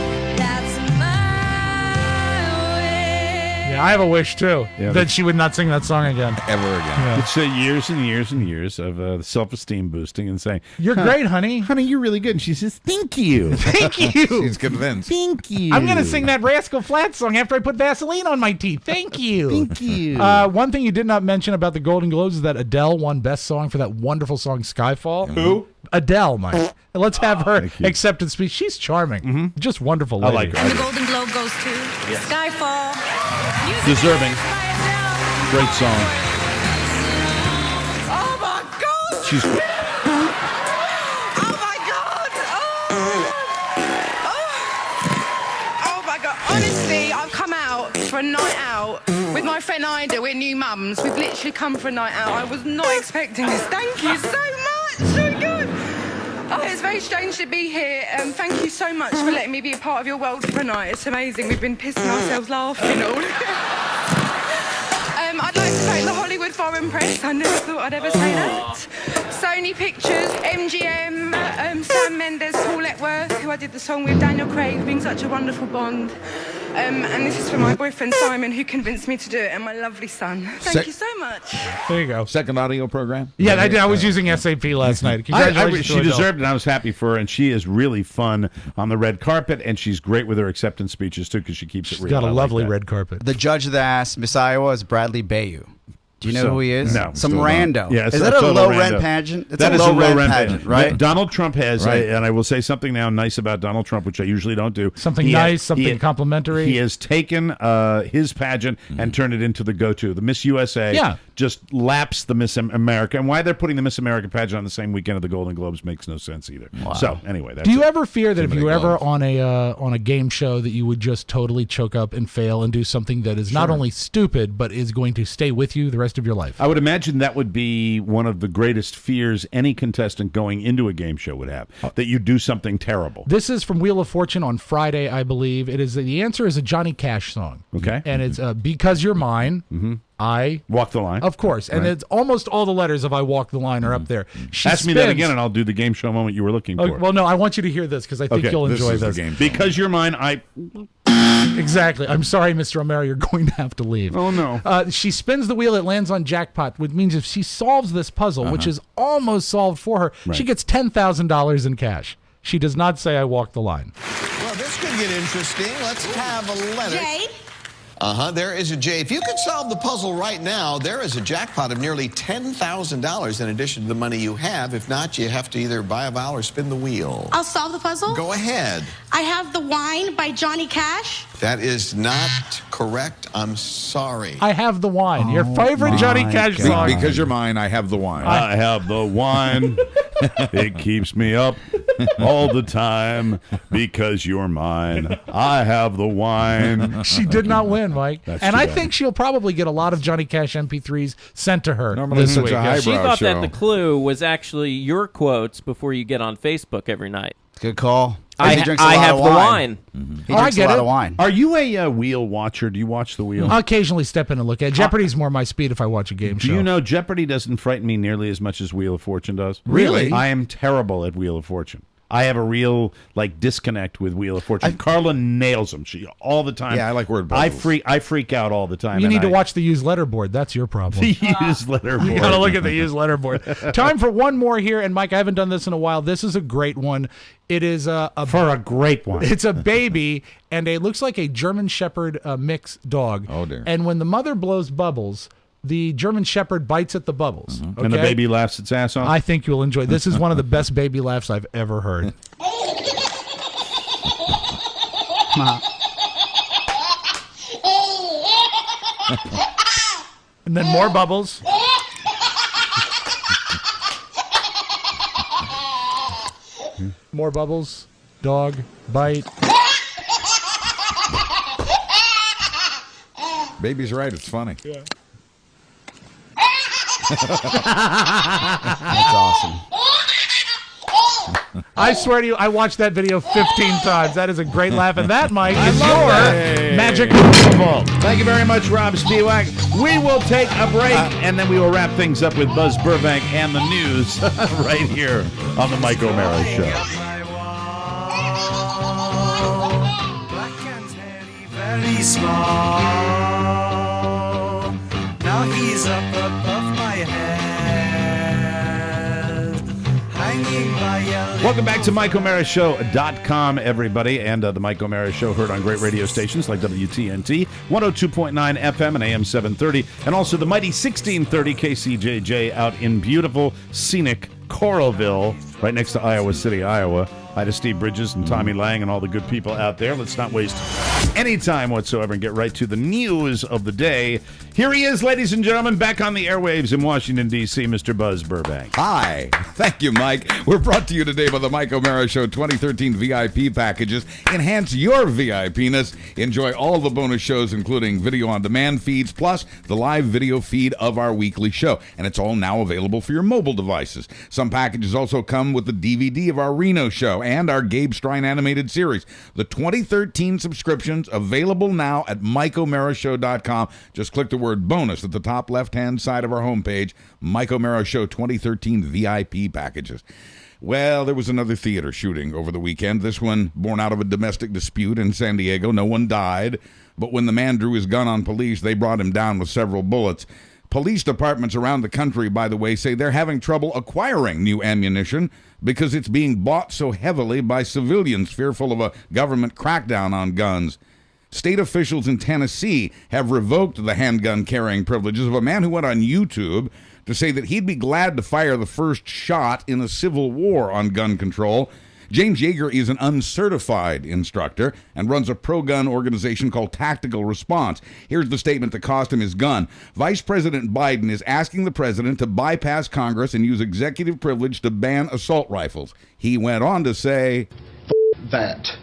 Yeah, I have a wish too that she would not sing that song again. Ever again. Yeah. It's years and years and years of self-esteem boosting and saying, "You're great, honey. Honey, you're really good." And she says, "Thank you. Thank you." She's convinced. Thank you. I'm going to sing that Rascal Flatts song after I put Vaseline on my teeth. Thank you. Thank you. One thing you did not mention about the Golden Globes is that Adele won Best Song for that wonderful song Skyfall. Who? Adele, Mike. Let's have her acceptance speech. She's charming. Just wonderful lady. I like her. And the Golden Globe goes to Skyfall. Deserving. Great song. Oh my God! She's Oh my God! Oh my God! Honestly, I've come out for a night out with my friend Ida. We're new mums. We've literally come for a night out. I was not expecting this. Thank you so much. So good. Oh, it's very strange to be here. Thank you so much for letting me be a part of your world for a night. It's amazing. We've been pissing ourselves laughing all. I'd like to thank the Hollywood Foreign Press. I never thought I'd ever say that. Sony Pictures, MGM, Sam Mendes, Paul Letworth, who I did the song with, Daniel Craig, being such a wonderful bond. And this is for my boyfriend Simon, who convinced me to do it, and my lovely son. Thank you so much. There you go. Second audio program? Yeah, I was using SAP last night. Congratulations. She deserved it, and I was happy for her, and she is really fun on the red carpet, and she's great with her acceptance speeches, too, because she keeps it real. She's got a I lovely like that. red carpet. The judge that asked Miss Iowa is Bradley Bayou. Do you know who he is? No. Some Still rando. don't. Yeah, is that a low rent pageant? It's That a is low rent pageant, right? Donald Trump has, Right. and I will say something now nice about Donald Trump, which I usually don't do. Something something complimentary. He has taken his pageant and turned it into the go-to. The Miss USA just laps the Miss America. And why they're putting the Miss America pageant on the same weekend of the Golden Globes makes no sense either. Wow. So, anyway. That's Do you it. ever fear that if you were ever Globes. on a game show that you would just totally choke up and fail and do something that is not only stupid but is going to stay with you the rest of your life? I would imagine that would be one of the greatest fears any contestant going into a game show would have, that you do something terrible. This is from Wheel of Fortune on Friday, I believe. It is the answer is a Johnny Cash song. Okay. And it's Because You're Mine. I Walk the line. Of course. And it's almost all the letters of I Walk the Line are up there. She Ask me that spins- again, and I'll do the game show moment you were looking for. Well, no, I want you to hear this because I think you'll enjoy this. Because you're mine, Exactly. I'm sorry, Mr. O'Mara, you're going to have to leave. Oh, no. She spins the wheel, it lands on jackpot, which means if she solves this puzzle, which is almost solved for her, she gets $10,000 in cash. She does not say I walk the line. Well, this could get interesting. Let's have a letter. Jay? There is a J. If you could solve the puzzle right now, there is a jackpot of nearly $10,000 in addition to the money you have. If not, you have to either buy a vowel or spin the wheel. I'll solve the puzzle. Go ahead. I have The Wine by Johnny Cash. That is not correct. I'm sorry. I have the wine. Your favorite Johnny Cash song. Because you're mine, I have the wine. I have the wine. It keeps me up all the time because you're mine. I have the wine. She did not win, Mike. That's And too I bad. think she'll probably get a lot of Johnny Cash MP3s sent to her Normally this such week. a highbrow She thought that show. the clue was actually your quotes before you get on Facebook every night. Good call. I He drinks a have lot of the wine. wine. He drinks a lot of wine. Are you a wheel watcher? Do you watch the wheel? I'll occasionally step in and look at it. Jeopardy's more my speed if I watch a game show. Do you know Jeopardy doesn't frighten me nearly as much as Wheel of Fortune does? Really? I am terrible at Wheel of Fortune. I have a real disconnect with Wheel of Fortune. Carla nails them. She all the time. Yeah, I like word I puzzles. freak out all the time. You and need to I- watch the used letterboard. That's your problem. the used letterboard. You got to look at the used letterboard. Time for one more here, and Mike, I haven't done this in a while. This is a great one. It is a great one. It's a baby, and it looks like a German Shepherd mix dog. Oh, dear. And when the mother blows bubbles, the German Shepherd bites at the bubbles. Okay? And the baby laughs its ass off. I think you'll enjoy. This is one of the best baby laughs I've ever heard. And then more bubbles. More bubbles. Dog bite. Baby's right. It's funny. Yeah. That's awesome. I swear to you, I watched that video 15 times. That is a great laugh. And that, Mike, is your magic ball. Thank you very much, Rob Spiewak. We will take a break, and then we will wrap things up with Buzz Burbank and the news right here on the Mike O'Mara Show. Very small. Now he's up above my head, hanging by a... Welcome back to MikeO'MaraShow.com, everybody, and the Mike O'Mara Show heard on great radio stations like WTNT, 102.9 FM and AM 730, and also the mighty 1630 KCJJ out in beautiful, scenic Coralville, right next to Iowa City, Iowa. Hi to Steve Bridges and Tommy Lang and all the good people out there. Let's not waste any time whatsoever and get right to the news of the day. Here he is, ladies and gentlemen, back on the airwaves in Washington, D.C., Mr. Buzz Burbank. Hi. Thank you, Mike. We're brought to you today by the Mike O'Mara Show 2013 VIP packages. Enhance your VIPness. Enjoy all the bonus shows, including video-on-demand feeds, plus the live video feed of our weekly show. And it's all now available for your mobile devices. Some packages also come with the DVD of our Reno show and our Gabe Strine animated series. The 2013 subscriptions available now at MikeO'MaraShow.com. Just click the word bonus at the top left-hand side of our homepage. Mike O'Mara Show 2013 VIP packages. Well, there was another theater shooting over the weekend. This one born out of a domestic dispute in San Diego. No one died, but when the man drew his gun on police, they brought him down with several bullets. Police departments around the country, by the way, say they're having trouble acquiring new ammunition because it's being bought so heavily by civilians fearful of a government crackdown on guns. State officials in Tennessee have revoked the handgun carrying privileges of a man who went on YouTube to say that he'd be glad to fire the first shot in a civil war on gun control. James Yeager is an uncertified instructor and runs a pro-gun organization called Tactical Response. Here's the statement that cost him his gun. Vice President Biden is asking the president to bypass Congress and use executive privilege to ban assault rifles. He went on to say, that.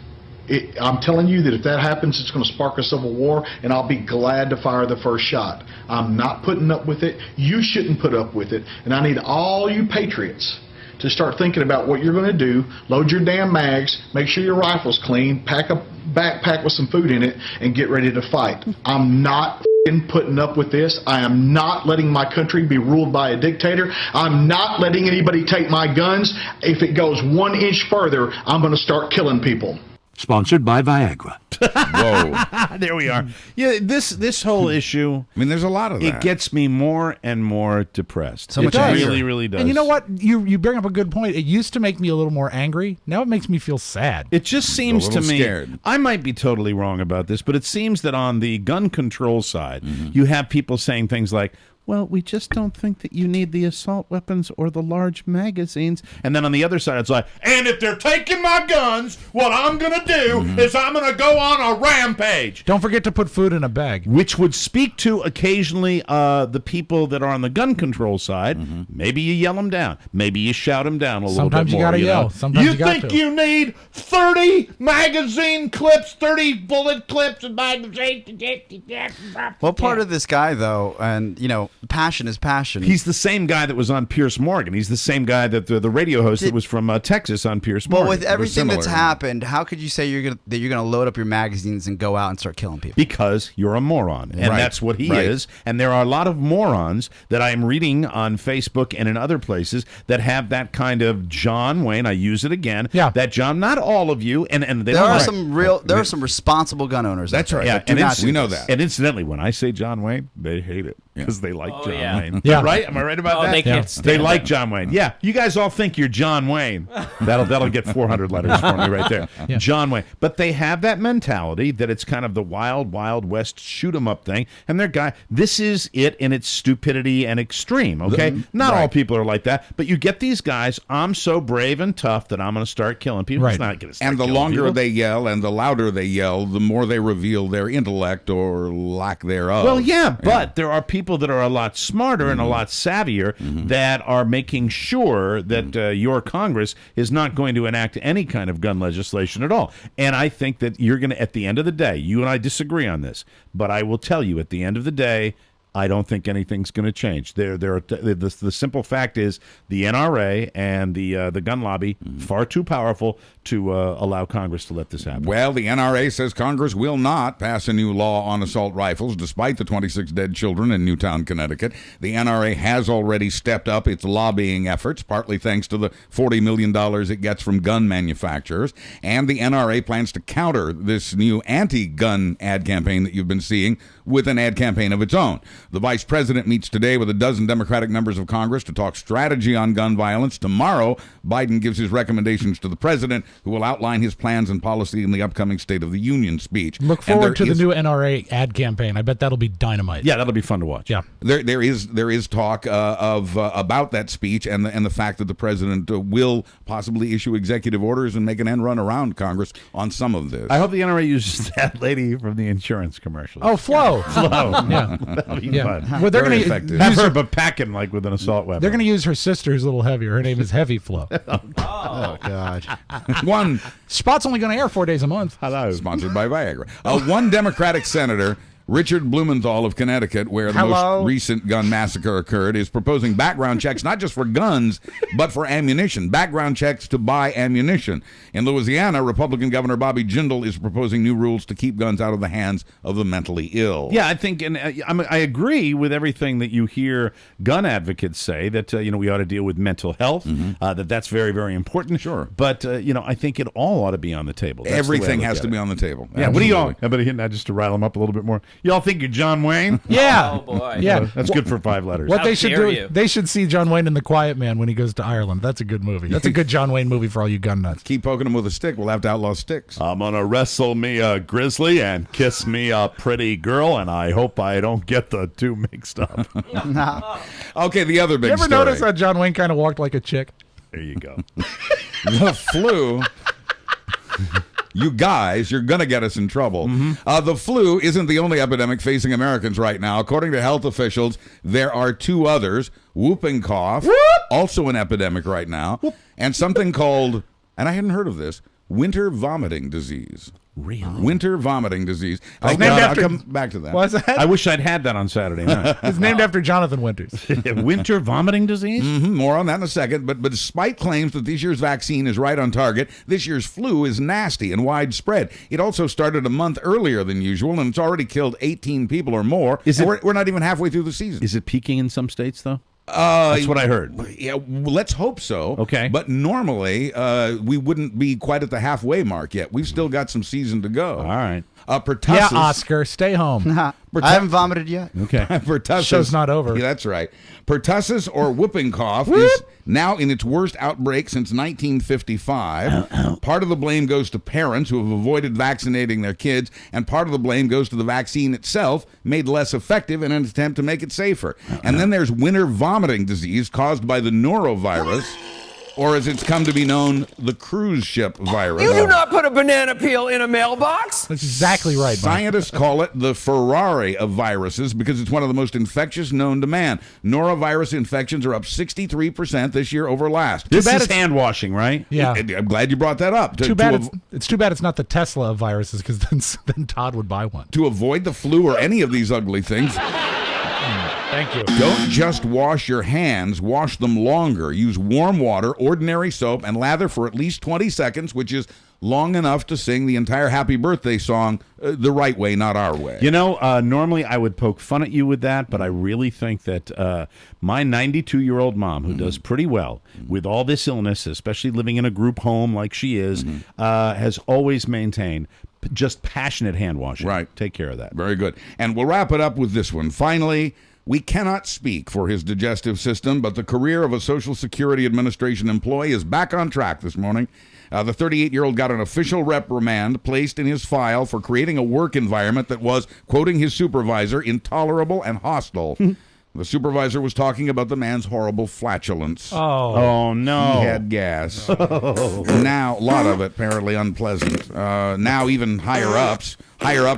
I'm telling you that if that happens, it's going to spark a civil war, and I'll be glad to fire the first shot. I'm not putting up with it. You shouldn't put up with it. And I need all you patriots to start thinking about what you're going to do. Load your damn mags, make sure your rifle's clean, pack a backpack with some food in it, and get ready to fight. I'm not putting up with this. I am not letting my country be ruled by a dictator. I'm not letting anybody take my guns. If it goes 1 inch further, I'm going to start killing people. Sponsored by Viagra. Whoa. There we are. Yeah, this whole issue, I mean, there's a lot of that. It gets me more and more depressed. So much it anger. really, really does. And you know what? You bring up a good point. It used to make me a little more angry. Now it makes me feel sad. It just seems to me, scared. I might be totally wrong about this, but it seems that on the gun control side, you have people saying things like, well, we just don't think that you need the assault weapons or the large magazines. And then on the other side, it's like, and if they're taking my guns, what I'm going to do is I'm going to go on a rampage. Don't forget to put food in a bag. Which would speak to occasionally the people that are on the gun control side. Maybe you yell them down. Maybe you shout them down a little bit more. Sometimes you got to yell. Sometimes you you got think to. you need 30 magazine clips, 30 bullet clips, and magazines? Well, part of this guy, though, and, you know, passion is passion. He's the same guy that was on Pierce Morgan. He's the same guy that the radio host that was from Texas on Pierce Morgan. Well, with everything that's happened, how could you say you're gonna load up your magazines and go out and start killing people? Because you're a moron, and that's what he is. And there are a lot of morons that I am reading on Facebook and in other places that have that kind of John Wayne. I use it again. Yeah, that John. Not all of you, and they there don't are some responsible gun owners. That's right. Yeah, and we know that. And incidentally, when I say John Wayne, they hate it. because they like John yeah. Wayne. Yeah. Right? Am I right about that? They can't stand They like him. John Wayne. Yeah. You guys all think you're John Wayne. That'll get 400 letters for me right there. Yeah. John Wayne. But they have that mentality that it's kind of the wild, wild west shoot 'em up thing. And this is it in its stupidity and extreme, okay? Not all people are like that, but you get these guys, I'm so brave and tough that I'm going to start killing people. Right. It's not going to start And the killing longer people. they yell and the louder they yell, the more they reveal their intellect or lack thereof. Well, yeah, but there are people that are a lot smarter and a lot savvier that are making sure that your Congress is not going to enact any kind of gun legislation at all. And I think that you're going to, at the end of the day, you and I disagree on this, but I will tell you, at the end of the day, I don't think anything's going to change. The simple fact is the NRA and the gun lobby far too powerful to allow Congress to let this happen. Well, the NRA says Congress will not pass a new law on assault rifles, despite the 26 dead children in Newtown, Connecticut. The NRA has already stepped up its lobbying efforts, partly thanks to the $40 million it gets from gun manufacturers. And the NRA plans to counter this new anti-gun ad campaign that you've been seeing with an ad campaign of its own. The vice president meets today with a dozen Democratic members of Congress to talk strategy on gun violence. Tomorrow, Biden gives his recommendations to the president, who will outline his plans and policy in the upcoming State of the Union speech. Look forward to the new NRA ad campaign. I bet that'll be dynamite. Yeah, that'll be fun to watch. Yeah. There is talk about that speech and the fact that the president will possibly issue executive orders and make an end run around Congress on some of this. I hope the NRA uses that lady from the insurance commercials. Oh, Flo. Flo. Yeah. That'll be Yeah. fun. Well, they're Very gonna effective. use Have her her- but packing like with an assault weapon. They're going to use her sister, who's a little heavier. Her name is Heavy Flo. Oh, God. One Spot's only going to air 4 days a month. Hello. Sponsored by Viagra. One Democratic senator, Richard Blumenthal of Connecticut, where the Hello. most recent gun massacre occurred, is proposing background checks not just for guns, but for ammunition. Background checks to buy ammunition. In Louisiana, Republican Governor Bobby Jindal is proposing new rules to keep guns out of the hands of the mentally ill. Yeah, I think, and I agree with everything that you hear gun advocates say, that we ought to deal with mental health, that's very, very important. Sure. But I think it all ought to be on the table. That's the way I Everything look has at to it. be on the table. Yeah, what do you all? Absolutely. How about hitting that just to rile them up a little bit more? Y'all think you're John Wayne? Yeah. Oh, boy. Yeah. That's good for 5 letters. What How they should dare do, you. they should see John Wayne in The Quiet Man when he goes to Ireland. That's a good movie. That's a good John Wayne movie for all you gun nuts. Keep poking them with a stick. We'll have to outlaw sticks. I'm gonna wrestle me a grizzly and kiss me a pretty girl, and I hope I don't get the two mixed up. Okay, the other big You ever story. notice how John Wayne kind of walked like a chick? There you go. The flu. You guys, you're going to get us in trouble. The flu isn't the only epidemic facing Americans right now. According to health officials, there are 2 others. Whooping cough, also an epidemic right now, and something called, and I hadn't heard of this, winter vomiting disease. Really? Winter vomiting disease. It's named after- I'll come back to that. What's that? I wish I'd had that on Saturday night. It's named after Jonathan Winters. Winter vomiting disease? More on that in a second. But despite claims that this year's vaccine is right on target, this year's flu is nasty and widespread. It also started a month earlier than usual, and it's already killed 18 people or more. We're not even halfway through the season. Is it peaking in some states, though? That's what I heard. Yeah, well, let's hope so. Okay. But normally, we wouldn't be quite at the halfway mark yet. We've still got some season to go. All right. Pertussis. Yeah, Oscar, stay home. I haven't vomited yet. Okay. Pertussis. Show's not over. Yeah, that's right. Pertussis or whooping cough is now in its worst outbreak since 1955. Part of the blame goes to parents who have avoided vaccinating their kids, and part of the blame goes to the vaccine itself, made less effective in an attempt to make it safer. And then there's winter vomiting disease caused by the norovirus, or as it's come to be known, the cruise ship virus. You do not put a banana peel in a mailbox. That's exactly right, Mike. Scientists call it the Ferrari of viruses because it's one of the most infectious known to man. Norovirus infections are up 63% this year over last. This is hand washing, right? Yeah. I'm glad you brought that up. Too bad it's too bad it's not the Tesla of viruses, because then Todd would buy one. To avoid the flu or any of these ugly things, Thank you. don't just wash your hands, wash them longer. Use warm water, ordinary soap, and lather for at least 20 seconds, which is long enough to sing the entire Happy Birthday song the right way, not our way. Normally I would poke fun at you with that, but I really think that my 92-year-old mom, who does pretty well with all this illness, especially living in a group home like she is, has always maintained just passionate hand washing. Right. Take care of that. Very good. And we'll wrap it up with this one. Finally, We cannot speak for his digestive system, but the career of a Social Security Administration employee is back on track this morning. The 38-year-old got an official reprimand placed in his file for creating a work environment that was, quoting his supervisor, intolerable and hostile. The supervisor was talking about the man's horrible flatulence. Oh, no. He had gas. Now, a lot of it apparently unpleasant. Now even higher-ups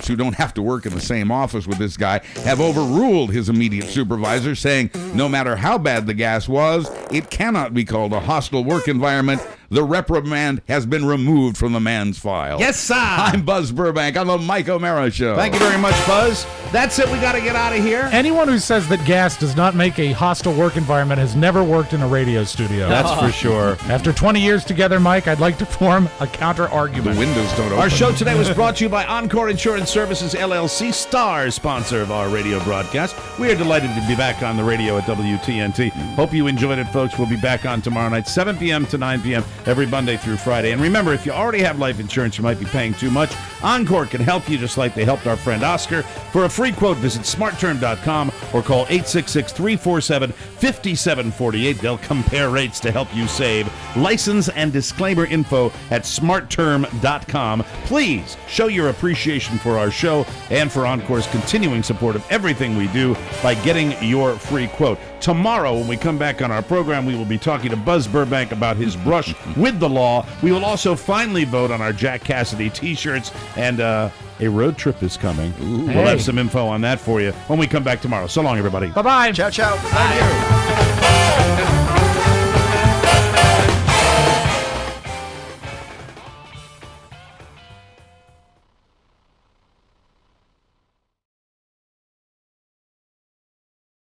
who don't have to work in the same office with this guy have overruled his immediate supervisor, saying no matter how bad the gas was, it cannot be called a hostile work environment. The reprimand has been removed from the man's file. Yes, sir. I'm Buzz Burbank on the Mike O'Mara Show. Thank you very much, Buzz. That's it. We got to get out of here. Anyone who says that gas does not make a hostile work environment has never worked in a radio studio. That's for sure. After 20 years together, Mike, I'd like to form a counter-argument. The windows don't open. Our show today was brought to you by Encore Insurance Services, LLC, star sponsor of our radio broadcast. We are delighted to be back on the radio at WTNT. Hope you enjoyed it, folks. We'll be back on tomorrow night, 7 p.m. to 9 p.m. every Monday through Friday. And remember, if you already have life insurance, you might be paying too much. Encore can help you just like they helped our friend Oscar. For a free quote, visit smartterm.com or call 866-347-5748. They'll compare rates to help you save. License and disclaimer info at smartterm.com. Please show your appreciation for our show and for Encore's continuing support of everything we do by getting your free quote. Tomorrow, when we come back on our program, we will be talking to Buzz Burbank about his brush with the law. We will also finally vote on our Jack Cassidy t-shirts, and a road trip is coming. We'll have some info on that for you when we come back tomorrow. So long, everybody. Bye-bye. Ciao, ciao. Thank you.